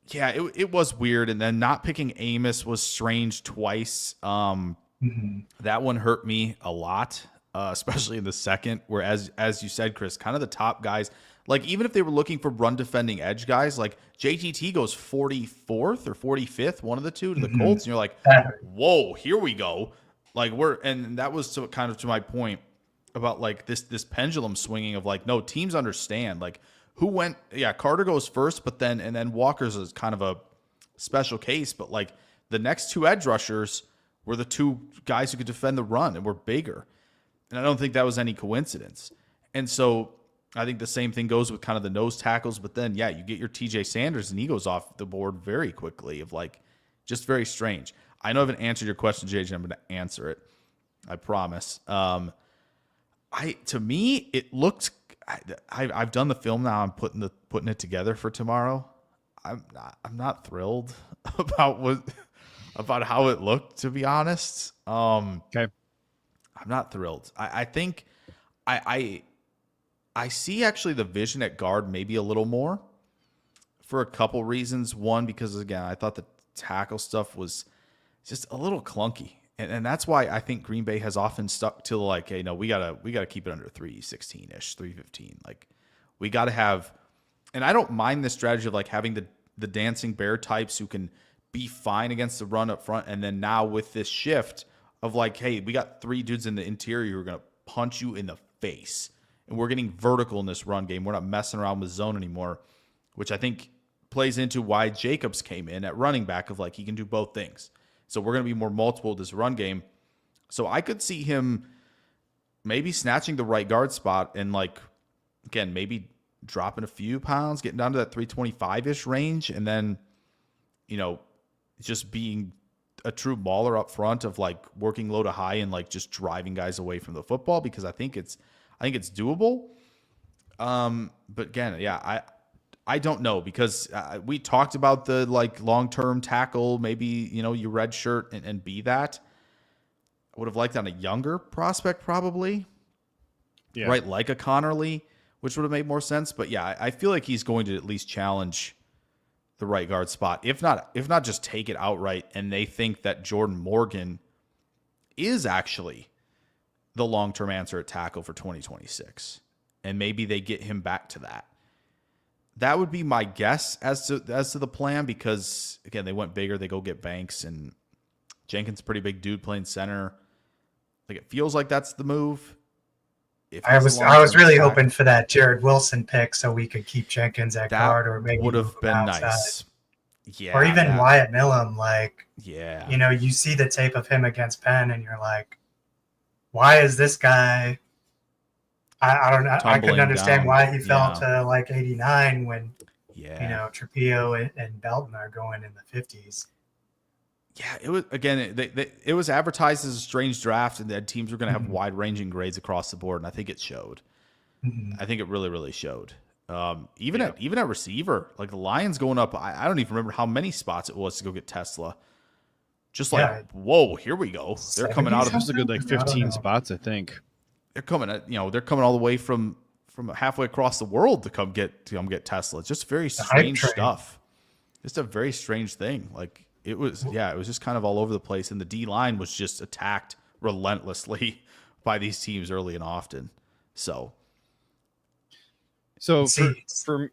yeah, it was weird. And then not picking Amos was strange twice. That one hurt me a lot, especially in the second, where as you said, Chris, kind of the top guys, like even if they were looking for run defending edge guys, like JTT goes 44th or 45th, one of the two, to the Colts, and you're like, whoa, here we go. Like and that was kind of to my point about like this pendulum swinging of like, no, teams understand like who went. Yeah, Carter goes first, but then Walker's is kind of a special case, but like the next 2 edge rushers were the 2 guys who could defend the run and were bigger. And I don't think that was any coincidence. And so I think the same thing goes with kind of the nose tackles. But then, yeah, you get your TJ Sanders and he goes off the board very quickly, of like just very strange. I know I haven't answered your question, JJ. I'm going to answer it. I promise. To me, it looked. I've done the film now. I'm putting it together for tomorrow. I'm not thrilled about how it looked, to be honest. Okay. I'm not thrilled. I think I see actually the vision at guard maybe a little more for a couple reasons. One, because again, I thought the tackle stuff was just a little clunky. And that's why I think Green Bay has often stuck to like, hey, no, we gotta keep it under 316-ish, 315. Like we gotta have, and I don't mind the strategy of like having the dancing bear types who can be fine against the run up front. And then now with this shift of like, hey, we got 3 dudes in the interior who are going to punch you in the face. And we're getting vertical in this run game. We're not messing around with zone anymore, which I think plays into why Jacobs came in at running back, of like, he can do both things. So we're going to be more multiple this run game. So I could see him maybe snatching the right guard spot and like, again, maybe dropping a few pounds, getting down to that 325-ish range. And then, just being a true mauler up front of like working low to high and like just driving guys away from the football, because I think it's doable. But again, yeah, I don't know, because we talked about the like long-term tackle, maybe, you red shirt and be that. would have liked on a younger prospect probably, Yeah. right? Like a Connerly, which would have made more sense. But yeah, I feel like he's going to at least challenge the right guard spot. If not just take it outright. And they think that Jordan Morgan is actually the long-term answer at tackle for 2026. And maybe they get him back to that. That would be my guess as to the plan, because again, they went bigger. They go get Banks, and Jenkins, pretty big dude playing center. Like, it feels like that's the move. I was really hoping for that Jared Wilson pick so we could keep Jenkins at guard, or maybe would have move him been outside. nice. Yeah, or even Wyatt Millam. Like, yeah, you know, you see the tape of him against Penn, and you're like, why is this guy? I don't know. I couldn't understand down. why he fell to like 89 when you yeah. know Trujillo and Belton are going in the 50s. Yeah, it was, again, it was advertised as a strange draft, and that teams were going to have wide-ranging grades across the board, and I think it showed. I think it really, really showed. Even at receiver, like the Lions going up, I don't even remember how many spots it was to go get Tesla. Just like, whoa, here we go. They're coming out of It was a good like 15 spots, I think. They're coming all the way from halfway across the world to come get Tesla. It's just very strange stuff. Just a very strange thing. Like, it was just kind of all over the place, and the D line was just attacked relentlessly by these teams early and often. So for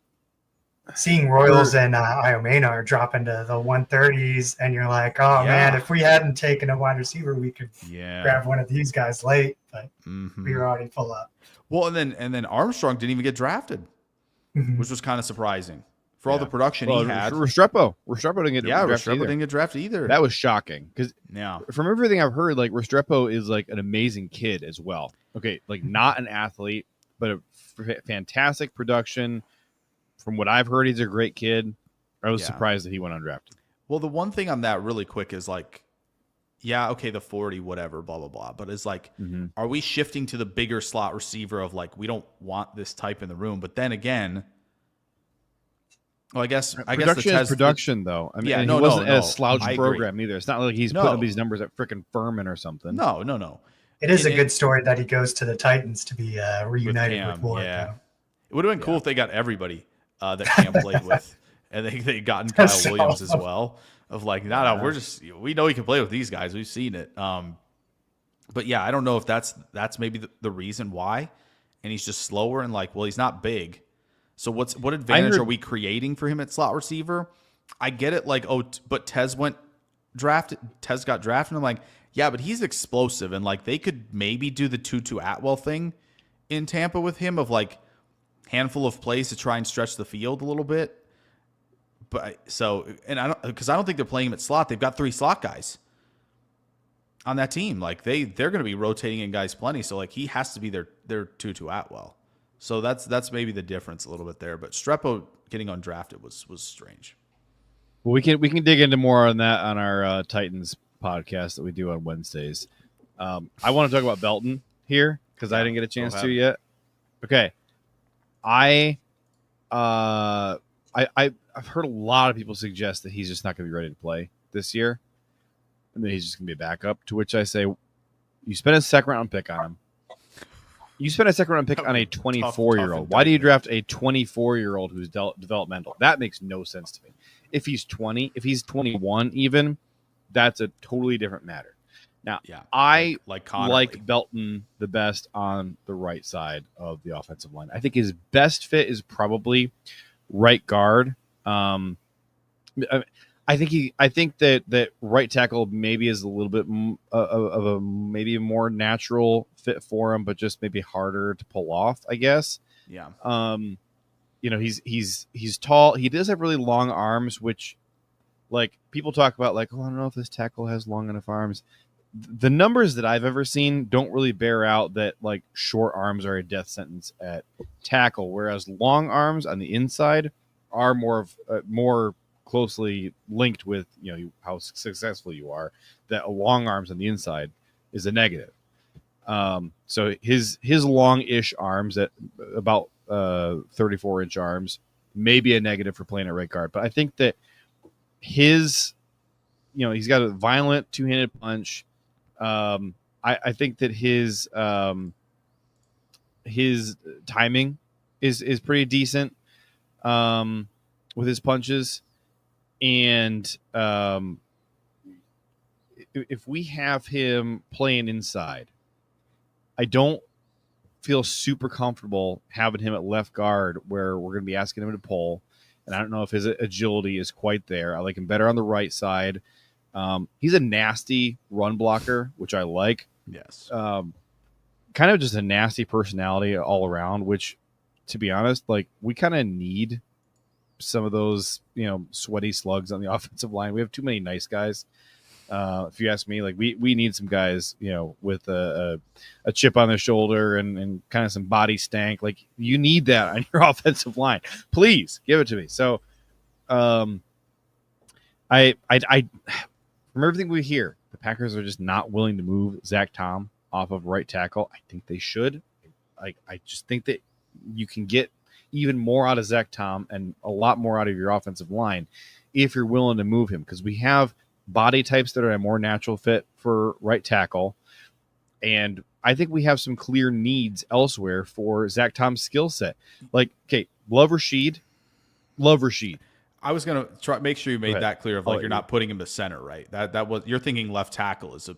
seeing Royals and Iomena are dropping to the 130s, and you're like, oh man, if we hadn't taken a wide receiver, we could grab one of these guys late, but we were already full up. Well, and then Armstrong didn't even get drafted, which was kind of surprising. For all the production he had. Restrepo didn't get drafted either. That was shocking, because from everything I've heard, like, Restrepo is like an amazing kid as well. Okay, like, not an athlete, but a fantastic production. From what I've heard, he's a great kid. I was surprised that he went undrafted. Well, the one thing on that really quick is like, the 40, whatever, blah, blah, blah. But it's like, are we shifting to the bigger slot receiver of like, we don't want this type in the room? But then again, well, I guess production though. I mean, he wasn't a slouch program either. It's not like he's putting up these numbers at frickin' Furman or something. No. It is a good story that he goes to the Titans to be reunited with Ward. Yeah, it would have been cool if they got everybody that Cam played with, and they gotten Kyle Williams as well. Of like, we know he can play with these guys. We've seen it. But yeah, I don't know if that's maybe the reason why, and he's just slower and like, well, he's not big. So what advantage are we creating for him at slot receiver? I get it, like, but Tez got drafted, and I'm like, yeah, but he's explosive, and like they could maybe do the Tutu Atwell thing in Tampa with him of like handful of plays to try and stretch the field a little bit. But I don't think they're playing him at slot. They've got 3 slot guys on that team. Like they're going to be rotating in guys plenty. So like he has to be their Tutu Atwell. So that's maybe the difference a little bit there. But Strepo getting undrafted was strange. Well, we can dig into more on that on our Titans podcast that we do on Wednesdays. I want to talk about Belton here because I didn't get a chance to yet. Okay, I've heard a lot of people suggest that he's just not going to be ready to play this year, and that he's just going to be a backup. To which I say, you spent a second round pick on him. You spent a second round pick on a 24-year-old. Why do you draft a 24-year-old who's developmental? That makes no sense to me. If he's 20, if he's 21 even, that's a totally different matter. Now, I like Belton the best on the right side of the offensive line. I think his best fit is probably right guard. I think that right tackle maybe is a little bit of a maybe a more natural fit for him, but just maybe harder to pull off, I guess. Yeah. He's tall. He does have really long arms, which, like, people talk about, like, oh, I don't know if this tackle has long enough arms. The numbers that I've ever seen don't really bear out that, like, short arms are a death sentence at tackle, whereas long arms on the inside are more closely linked with, how successful you are. That long arms on the inside is a negative. So his long-ish arms at about 34-inch arms may be a negative for playing at right guard, but I think that he's got a violent two-handed punch. I think that his timing is pretty decent with his punches, and if we have him playing inside, I don't feel super comfortable having him at left guard where we're going to be asking him to pull. And I don't know if his agility is quite there. I like him better on the right side. He's a nasty run blocker, which I like. Yes. Kind of just a nasty personality all around, which, to be honest, like we kind of need some of those, sweaty slugs on the offensive line. We have too many nice guys. If you ask me, like we need some guys, with a chip on their shoulder and kind of some body stank. Like you need that on your offensive line. Please give it to me. So, I from everything we hear, the Packers are just not willing to move Zach Tom off of right tackle. I think they should. I just think that you can get even more out of Zach Tom and a lot more out of your offensive line if you're willing to move him, because we have body types that are a more natural fit for right tackle. And I think we have some clear needs elsewhere for Zach Tom's skill set. Like, okay, love Rashid. I was gonna make sure you made that clear of like you're not putting him to center, right? That was you're thinking left tackle is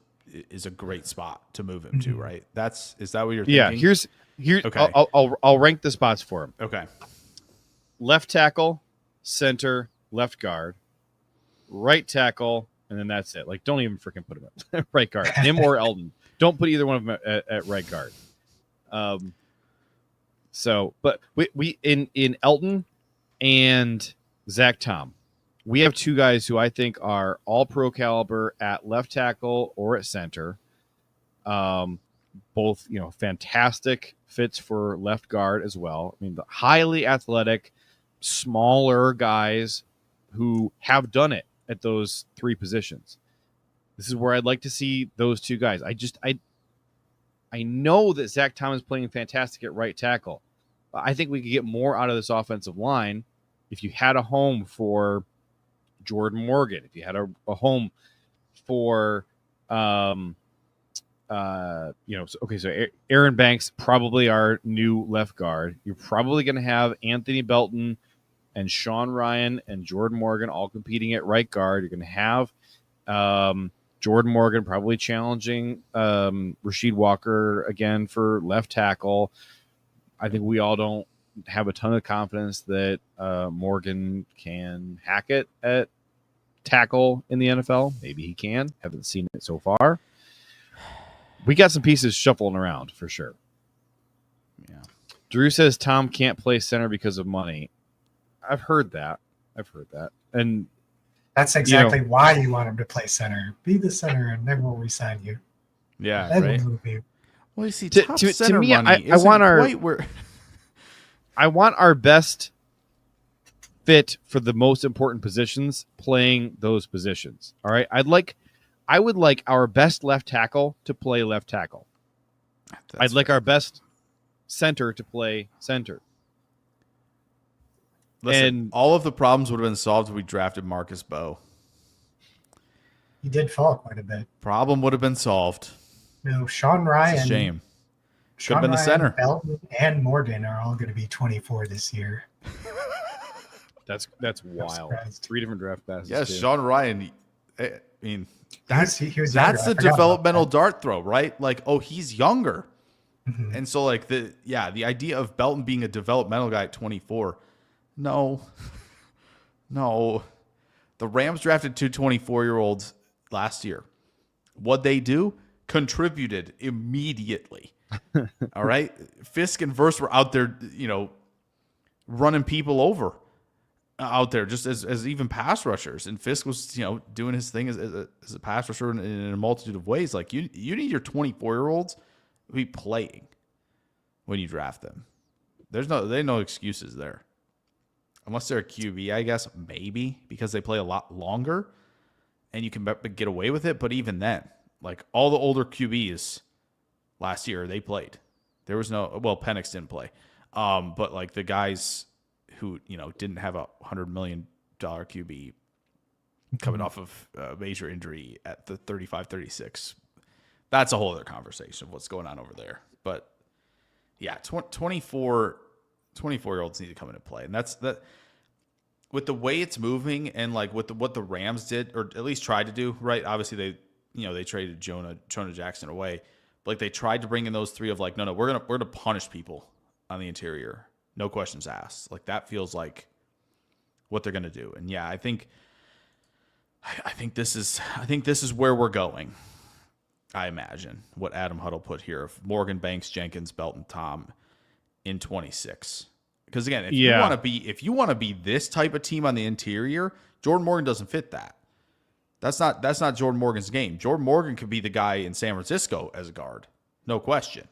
a great spot to move him to, right? Is that what you're thinking? Yeah, here's okay. I'll rank the spots for him. Okay. Left tackle, center, left guard, right tackle, and then that's it. Like, don't even freaking put him at right guard. Him or Eldon. Don't put either one of them at right guard. But we in Elton and Zach Tom, we have two guys who I think are all pro caliber at left tackle or at center. Both, fantastic fits for left guard as well. I mean, the highly athletic, smaller guys who have done it at those three positions. This is where I'd like to see those two guys. I know that Zach Tom is playing fantastic at right tackle. I think we could get more out of this offensive line if you had a home for Jordan Morgan, if you had a home for, so Aaron Banks, probably our new left guard. You're probably going to have Anthony Belton and Sean Ryan and Jordan Morgan all competing at right guard. You're going to have Jordan Morgan probably challenging Rasheed Walker again for left tackle. I think we all don't have a ton of confidence that Morgan can hack it at tackle in the NFL. Maybe he can. Haven't seen it so far. We got some pieces shuffling around for sure. Yeah. Drew says Tom can't play center because of money. I've heard that. And that's exactly why you want him to play center. Be the center, and then we'll resign you. Yeah, then right. We'll move you. Well, you see, top center me, money I want our where... I want our best fit for the most important positions playing those positions. All right. I would like our best left tackle to play left tackle. I'd like our best center to play center. Listen, and all of the problems would have been solved if we drafted Marcus Bowe. He did fall quite a bit. Problem would have been solved. No, Sean Ryan. It's a shame. Should have been Ryan, the center. Belton, and Morgan are all going to be 24 this year. That's wild. 3 different draft classes. Yes, too. Sean Ryan. I mean, that's the developmental dart throw, right? Like, oh, he's younger. Mm-hmm. And so, like, the idea of Belton being a developmental guy at 24, no. The Rams drafted 2 24-year-olds last year. What'd they do? Contributed immediately. All right? Fisk and Verse were out there, running people over out there just as even pass rushers. And Fisk was, doing his thing as a pass rusher in a multitude of ways. Like, you need your 24-year-olds to be playing when you draft them. There's no excuses there. Unless they're a QB, I guess, maybe, because they play a lot longer and you can get away with it. But even then, like, all the older QBs last year, they played. There was Penix didn't play. But, like, the guys who, didn't have a $100 million QB coming off of a major injury at the 35-36, that's a whole other conversation of what's going on over there. But yeah, 24-year-olds need to come into play. And that's that. With the way it's moving and like with what the Rams did, or at least tried to do, right? Obviously they traded Jonah Jackson away. But like they tried to bring in those three of like, no, we're gonna punish people on the interior. No questions asked. Like that feels like what they're gonna do. And yeah, I think this is where we're going. I imagine what Adam Huddle put here of Morgan, Banks, Jenkins, Belton, Tom in 26. Because again, if you want to be this type of team on the interior, Jordan Morgan doesn't fit that. That's not Jordan Morgan's game. Jordan Morgan could be the guy in San Francisco as a guard, no question.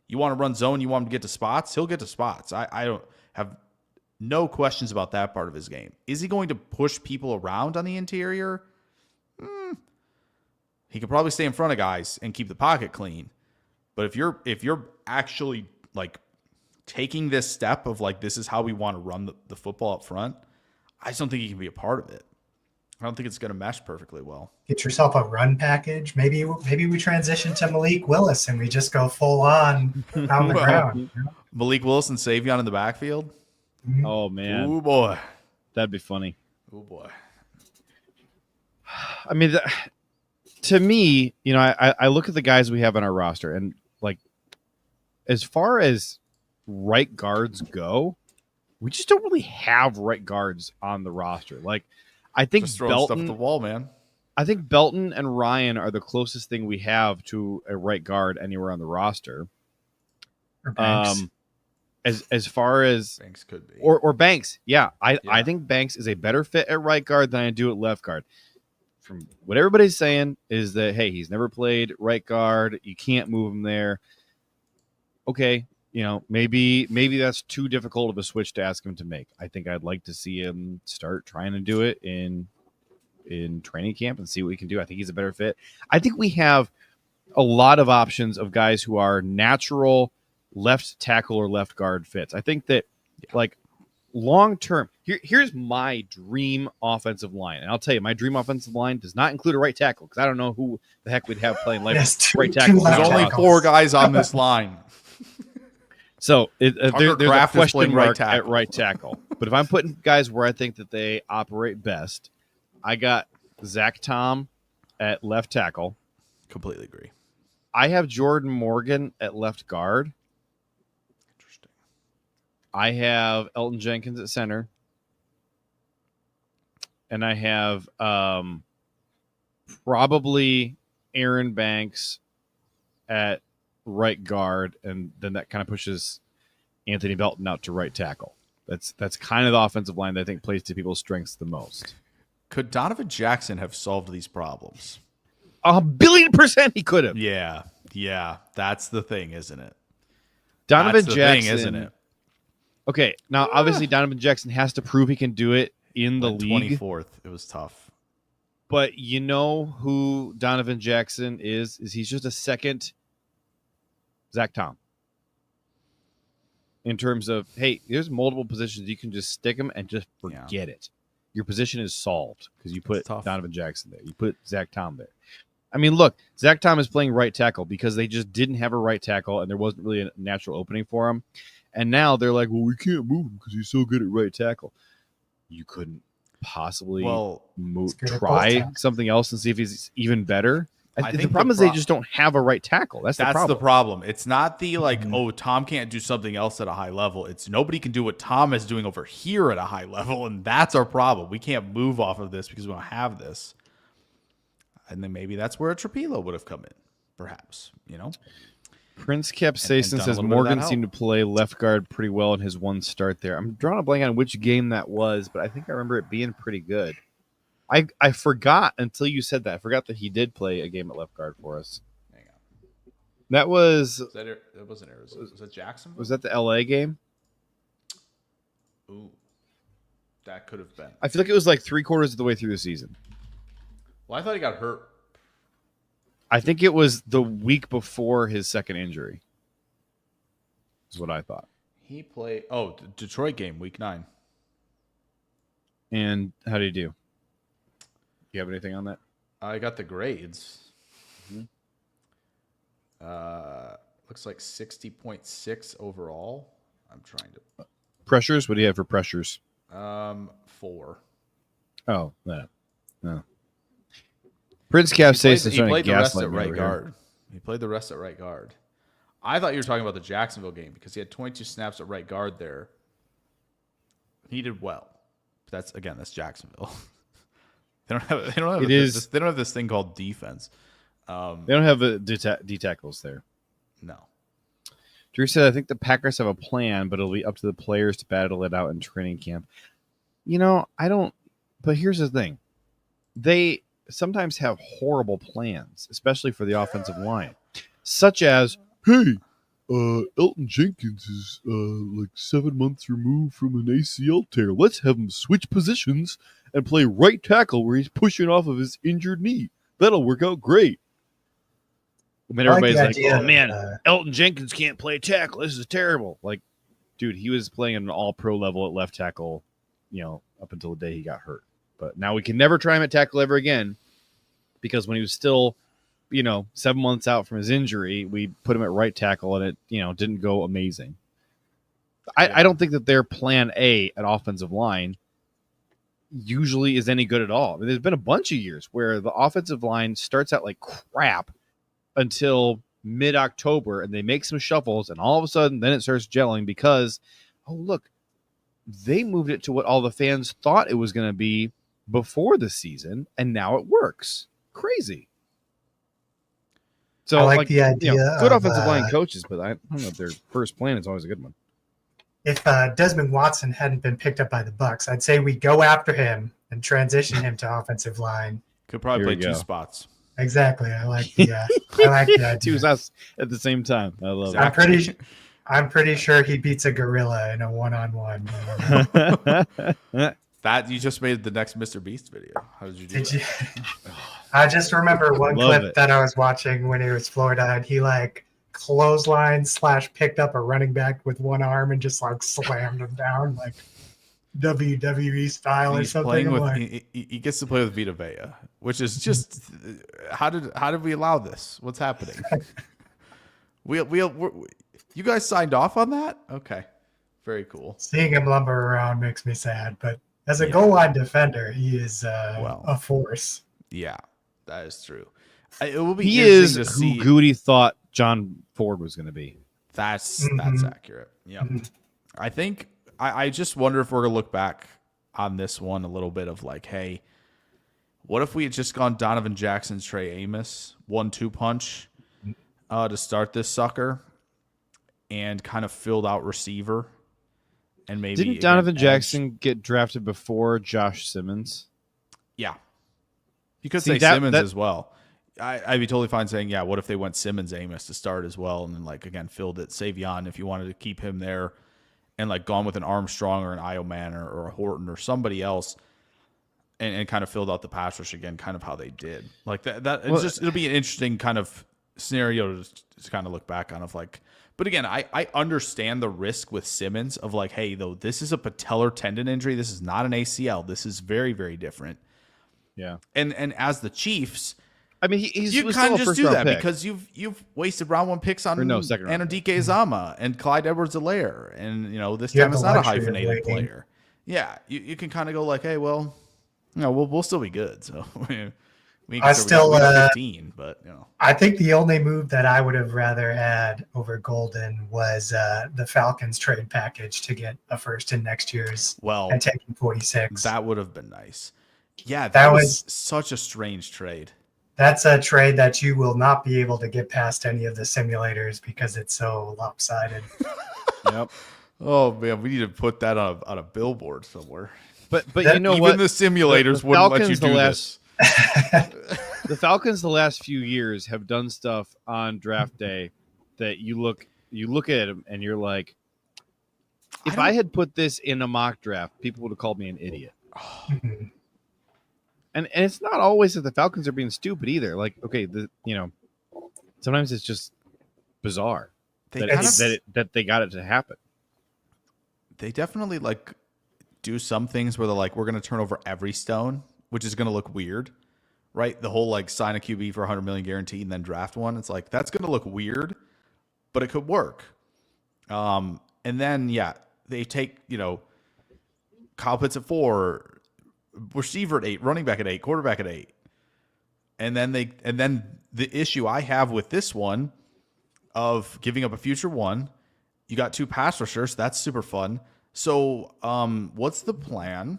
You want to run zone, you want him to get to spots, he'll get to spots. I don't have no questions about that part of his game. Is he going to push people around on the interior? He could probably stay in front of guys and keep the pocket clean. But if you're actually like taking this step of like, this is how we want to run the football up front, I just don't think he can be a part of it. I don't think it's going to mesh perfectly well. Get yourself a run package. Maybe we transition to Malik Willis and we just go full on the ground. You know? Malik Willis and Savon in the backfield. Oh man. Oh boy. That'd be funny. Oh boy. I mean, to me, I look at the guys we have on our roster and like, as far as right guards go, we just don't really have right guards on the roster. Like, I think just throwing stuff at the wall, man. I think Belton and Ryan are the closest thing we have to a right guard anywhere on the roster. Or Banks. As far as Banks could be, or Banks, yeah. I think Banks is a better fit at right guard than I do at left guard. From what everybody's saying is that, hey, he's never played right guard. You can't move him there. Okay. Maybe that's too difficult of a switch to ask him to make. I think I'd like to see him start trying to do it in training camp and see what he can do. I think he's a better fit. I think we have a lot of options of guys who are natural left tackle or left guard fits. I think that like long term, here's my dream offensive line. And I'll tell you, my dream offensive line does not include a right tackle because I don't know who the heck we'd have playing right tackle. There's only 4 guys on this line. So there's a question mark at right tackle. But if I'm putting guys where I think that they operate best, I got Zach Tom at left tackle. Completely agree. I have Jordan Morgan at left guard. Interesting. I have Elton Jenkins at center. And I have probably Aaron Banks at right guard, and then that kind of pushes Anthony Belton out to right tackle. That's kind of the offensive line that I think plays to people's strengths the most. Could Donovan Jackson have solved these problems? 1,000,000,000% he could have. Yeah, that's the thing, isn't it? Donovan Jackson, isn't it? Okay, now obviously Donovan Jackson has to prove he can do it in the league. 24th, it was tough. But you know who Donovan Jackson is? He's just a second Zach Tom. In terms of, hey, there's multiple positions you can just stick them and just forget it. Your position is solved because you put Donovan Jackson there. You put Zach Tom there. I mean, look, Zach Tom is playing right tackle because they just didn't have a right tackle and there wasn't really a natural opening for him. And now they're like, well, we can't move him because he's so good at right tackle. You couldn't possibly try something else and see if he's even better. I think the problem is they just don't have a right tackle. That's the problem. It's not the Tom can't do something else at a high level. It's nobody can do what Tom is doing over here at a high level, and that's our problem. We can't move off of this because we don't have this. And then maybe that's where a Trapilo would have come in, perhaps, Prince Capsaicin says Morgan seemed to play left guard pretty well in his one start there. I'm drawing a blank on which game that was, but I think I remember it being pretty good. I forgot until you said that. I forgot that he did play a game at left guard for us. Hang on. That wasn't Arizona. Was that Jacksonville? Was that the LA game? Ooh. That could have been. I feel like it was like 3/4 of the way through the season. Well, I thought he got hurt. I think it was the week before his second injury. Is what I thought. He played Detroit game, week 9. And how did he do? Do you have anything on that? I got the grades. Mm-hmm. Looks like 60.6 overall. I'm trying to. Pressures? What do you have for pressures? 4. Oh, that. No. Prince Cap says He played the rest at right here. guard. He played the rest at right guard. I thought you were talking about the Jacksonville game because he had 22 snaps at right guard there. He did well. That's Jacksonville. They don't have this thing called defense. They don't have D tackles there. No. Drew said, I think the Packers have a plan, but it'll be up to the players to battle it out in training camp. I don't. But here's the thing. They sometimes have horrible plans, especially for the offensive line, such as, hey, Elton Jenkins is like 7 months removed from an ACL tear. Let's have him switch positions and play right tackle where he's pushing off of his injured knee. That'll work out great. I mean, everybody's like, oh, man, Elton Jenkins can't play tackle. This is terrible. Like, dude, he was playing at an all-pro level at left tackle, up until the day he got hurt. But now we can never try him at tackle ever again because when he was still, 7 months out from his injury, we put him at right tackle and it, didn't go amazing. I don't think that their plan A at offensive line usually is any good at all. I mean, there's been a bunch of years where the offensive line starts out like crap until mid-October and they make some shuffles and all of a sudden then it starts gelling because, oh, look, they moved it to what all the fans thought it was going to be before the season, and now it works. Crazy. So, I like the idea. Good offensive line coaches, but I don't know if their first plan is always a good one. If Desmond Watson hadn't been picked up by the Bucs, I'd say we go after him and transition him to offensive line. Could probably play 2 spots. Exactly. I like the idea. 2 spots at the same time. I love it. I'm pretty sure he beats a gorilla in a one-on-one. That you just made the next Mr. Beast video. How did you do that? I just remember one clip that I was watching when he was Florida, and he clothesline / picked up a running back with one arm and just slammed him down like WWE style or something. He gets to play with Vita Vea, which is just how did we allow this? What's happening? You guys signed off on that? Okay. Very cool. Seeing him lumber around makes me sad, but as a goal line defender, he is a force. Yeah, that is true. It will be he interesting is to see. Who Goody thought John Ford was going to be. That's accurate. Yeah. I think I just wonder if we're going to look back on this one a little bit of hey, what if we had just gone Donovan Jackson, Trey Amos, 1-2 punch to start this sucker and kind of filled out receiver and maybe didn't Donovan Jackson get drafted before Josh Simmons? Yeah. You could say Simmons as well. I'd be totally fine saying, what if they went Simmons, Amos to start as well and then again filled it Savon if you wanted to keep him there and gone with an Armstrong or an Ioman or a Horton or somebody else and kind of filled out the pass rush again, kind of how they did. It'll be an interesting kind of scenario to kind of look back on but again, I understand the risk with Simmons of hey, though, this is a patellar tendon injury. This is not an ACL. This is very, very different. Yeah. And as the Chiefs, I mean, you kind of just do that because you've wasted round 1 picks on Anodike Uzomah and Clyde Edwards-Helaire. And, this time it's not a hyphenated player. Yeah. You can kind of go hey, well, we'll still be good. So we can still 15, but I think the only move that I would have rather had over Golden was the Falcons trade package to get a first in next year's and taking 46. That would have been nice. Yeah, that was such a strange trade. That's a trade that you will not be able to get past any of the simulators because it's so lopsided. Yep. Oh man, we need to put that on a billboard somewhere. But even the simulators wouldn't let you do this. The Falcons the last few years have done stuff on draft day that you look at them and you're like, if I had put this in a mock draft, people would have called me an idiot. And it's not always that the Falcons are being stupid either. Sometimes it's just bizarre that they got it to happen. They definitely do some things where they're we're going to turn over every stone, which is going to look weird. right? The whole like sign a QB for 100 million guaranteed and then draft one. It's like that's going to look weird, but it could work. And then they take Kyle Pitts at 4, receiver at 8, running back at 8, quarterback at 8, and then the issue I have with this one of giving up a future one, you got 2 pass rushers. That's super fun. So, what's the plan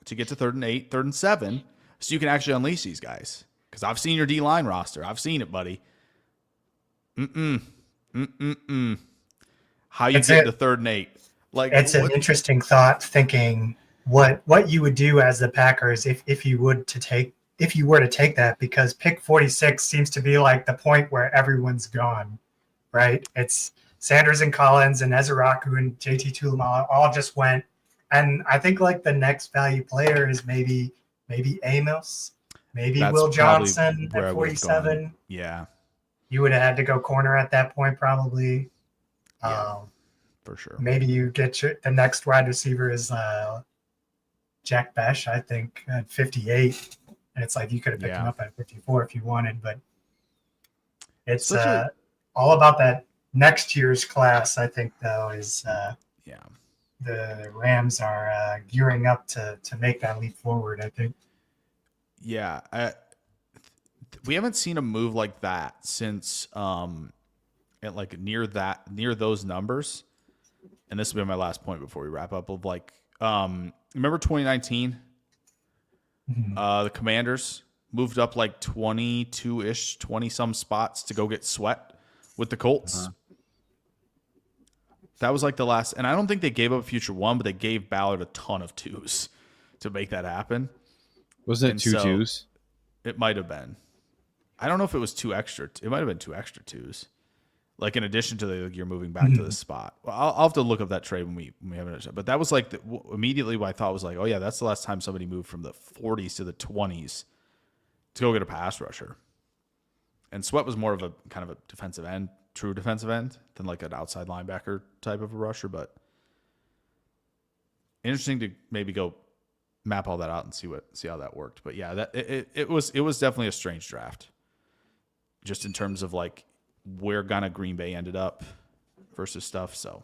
to get to 3rd and 8, 3rd and 7, so you can actually unleash these guys? Because I've seen your D line roster. I've seen it, buddy. How you get to 3rd and 8? Like, it's an interesting thought. Thinking what you would do as the Packers if you were to take that, because pick 46 seems to be like the point where everyone's gone, right? It's Sanders and Collins and Ezeraku and JT Tulamala all just went, and I think like the next value player is maybe Amos, maybe that's Will Johnson at 47. Yeah, you would have had to go corner at that point probably. Yeah, for sure. Maybe you get the next wide receiver is Jack Besh, I think, at 58. And it's like you could have picked him up at 54 if you wanted, but it's all about that next year's class, I think, though, is the Rams are gearing up to make that leap forward, I think. Yeah. We haven't seen a move like that since at like near those numbers. And this will be my last point before we wrap up, of like remember 2019? The Commanders moved up like 22-ish, 20-some spots to go get Sweat with the Colts. That was like the last, and I don't think they gave up a future one, but they gave Ballard a ton of 2s to make that happen. Wasn't it 2 2s? It might have been. I don't know if it was 2 extra. It might have been 2 extra 2s. Like in addition to you're moving back to the spot. Well, I'll have to look up that trade when we have it. But that was like immediately what I thought was like, oh yeah, that's the last time somebody moved from the 40s to the 20s to go get a pass rusher. And Sweat was more of a kind of a defensive end, true defensive end, than like an outside linebacker type of a rusher. But interesting to maybe go map all that out and see how that worked. But yeah, that it was definitely a strange draft, just in terms of like where Green Bay ended up versus stuff. So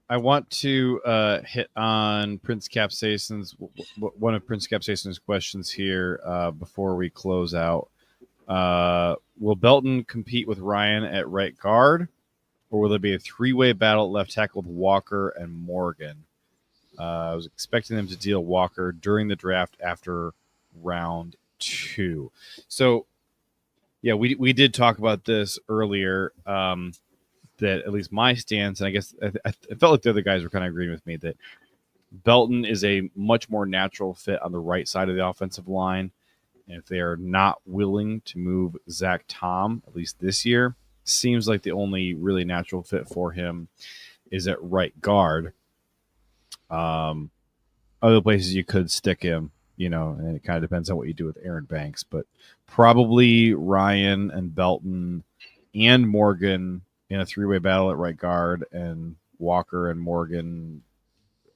I want to hit on Prince Capsaicion's one of Prince Capsaicion's questions here before we close out. Will Belton compete with Ryan at right guard, or will there be a 3-way battle at left tackle with Walker and Morgan? I was expecting them to deal Walker during the draft after round 2. So yeah, we did talk about this earlier, that at least my stance, and I guess I felt like the other guys were kind of agreeing with me, that Belton is a much more natural fit on the right side of the offensive line. And if they are not willing to move Zach Tom, at least this year, seems like the only really natural fit for him is at right guard. Other places you could stick him, and it kind of depends on what you do with Aaron Banks, but probably Ryan and Belton and Morgan in a 3-way battle at right guard, and Walker and Morgan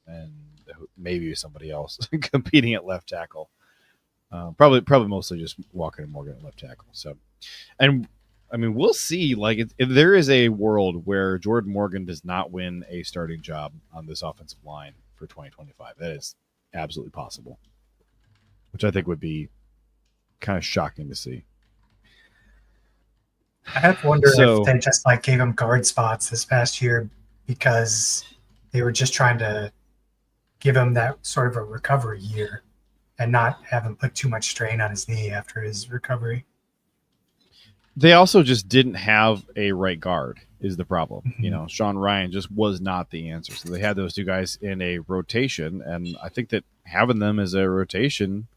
and maybe somebody else competing at left tackle. Probably mostly just Walker and Morgan at left tackle. So, and I mean, we'll see. Like, if there is a world where Jordan Morgan does not win a starting job on this offensive line for 2025, that is absolutely possible, which I think would be kind of shocking to see. I have to wonder if they just like gave him guard spots this past year because they were just trying to give him that sort of a recovery year and not have him put too much strain on his knee after his recovery. They also just didn't have a right guard is the problem. Sean Ryan just was not the answer. So they had those 2 guys in a rotation, and I think that having them as a rotation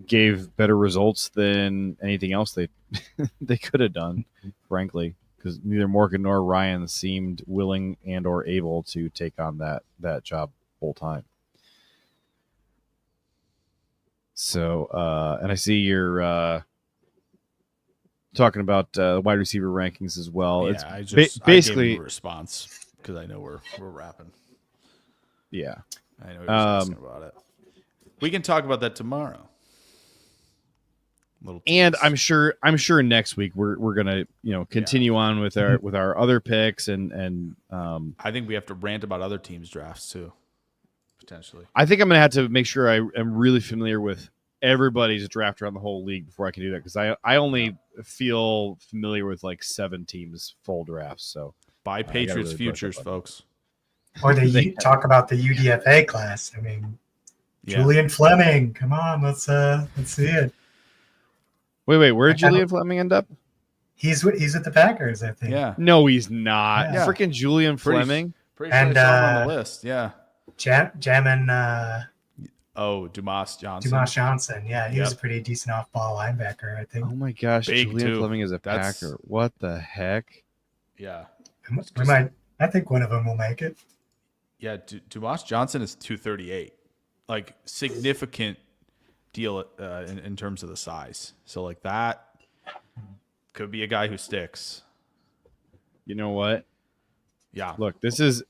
gave better results than anything else they could have done, frankly, because neither Morgan nor Ryan seemed willing and or able to take on that job full time. So, and I see you're talking about wide receiver rankings as well. Yeah, it's basically I gave a response because I know we're wrapping. Yeah, I know you're asking about it. We can talk about that tomorrow. And tease. I'm sure next week we're gonna continue on with our other picks and I think we have to rant about other teams' drafts too, potentially. I think I'm gonna have to make sure I am really familiar with everybody's draft around the whole league before I can do that, because I only feel familiar with like 7 teams full drafts. So Buy Patriots futures, folks. Or talk about the UDFA class. I mean, Julian Fleming. Come on, let's see it. Wait, where did Julian Fleming end up? He's with the Packers, I think. Yeah. No, he's not. Yeah. Freaking Julian Fleming. Pretty sure I saw him on the list. Yeah. Jamin. Dumas Johnson. Dumas Johnson. Yeah, he was a pretty decent off-ball linebacker, I think. Oh my gosh, Big Julian too. Fleming is a Packer. What the heck? Yeah. I think one of them will make it. Yeah, Dumas Johnson is 238. Like, significant deal in terms of the size. So, like, that could be a guy who sticks. You know what? Yeah. Look, this is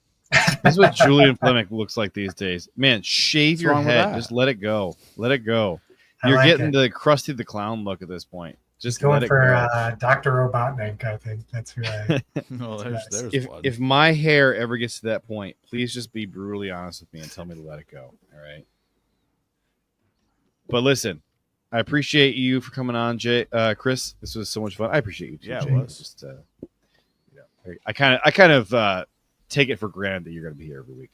what Julian Fleming looks like these days. Man, shave What's your wrong with head. that? Just let it go. Let it go. I You're like getting it. the Krusty the Clown look at this point. Just Going let it for go. Dr. Robotnik, I think. That's who I... Well, there's one. If my hair ever gets to that point, please just be brutally honest with me and tell me to let it go. All right. But listen, I appreciate you for coming on, Chris. This was so much fun. I appreciate you too. Yeah, Jay. it was. Just, I kind of take it for granted that you're going to be here every week.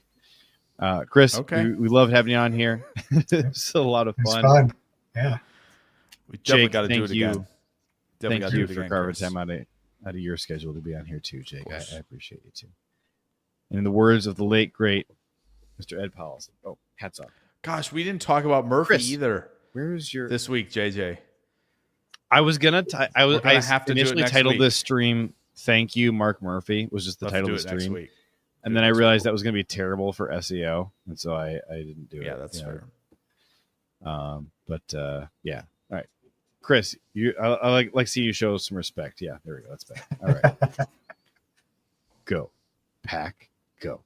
Chris, Okay. we loved having you on here. It's a lot of It's fun. fun. Yeah. We definitely Jake, got to do it thank you. again. Definitely Thank gotta you do it for again, carving Chris. time out of your schedule to be on here too, Jake. I course. appreciate you too. And in the words of the late great Mr. Ed Powell, hats off. Gosh, we didn't talk about Murphy Chris, either Where's your? this week, JJ. I was gonna. I have to do it initially next titled week. this stream "Thank You, Mark Murphy." Was just the Let's title do of the it next stream, week. and then I realized that was gonna be terrible for SEO, and so I didn't do it. Yeah, that's fair. But yeah. All right, Chris, I like see you show some respect. Yeah, there we go. That's better. All right, go, Pack, go.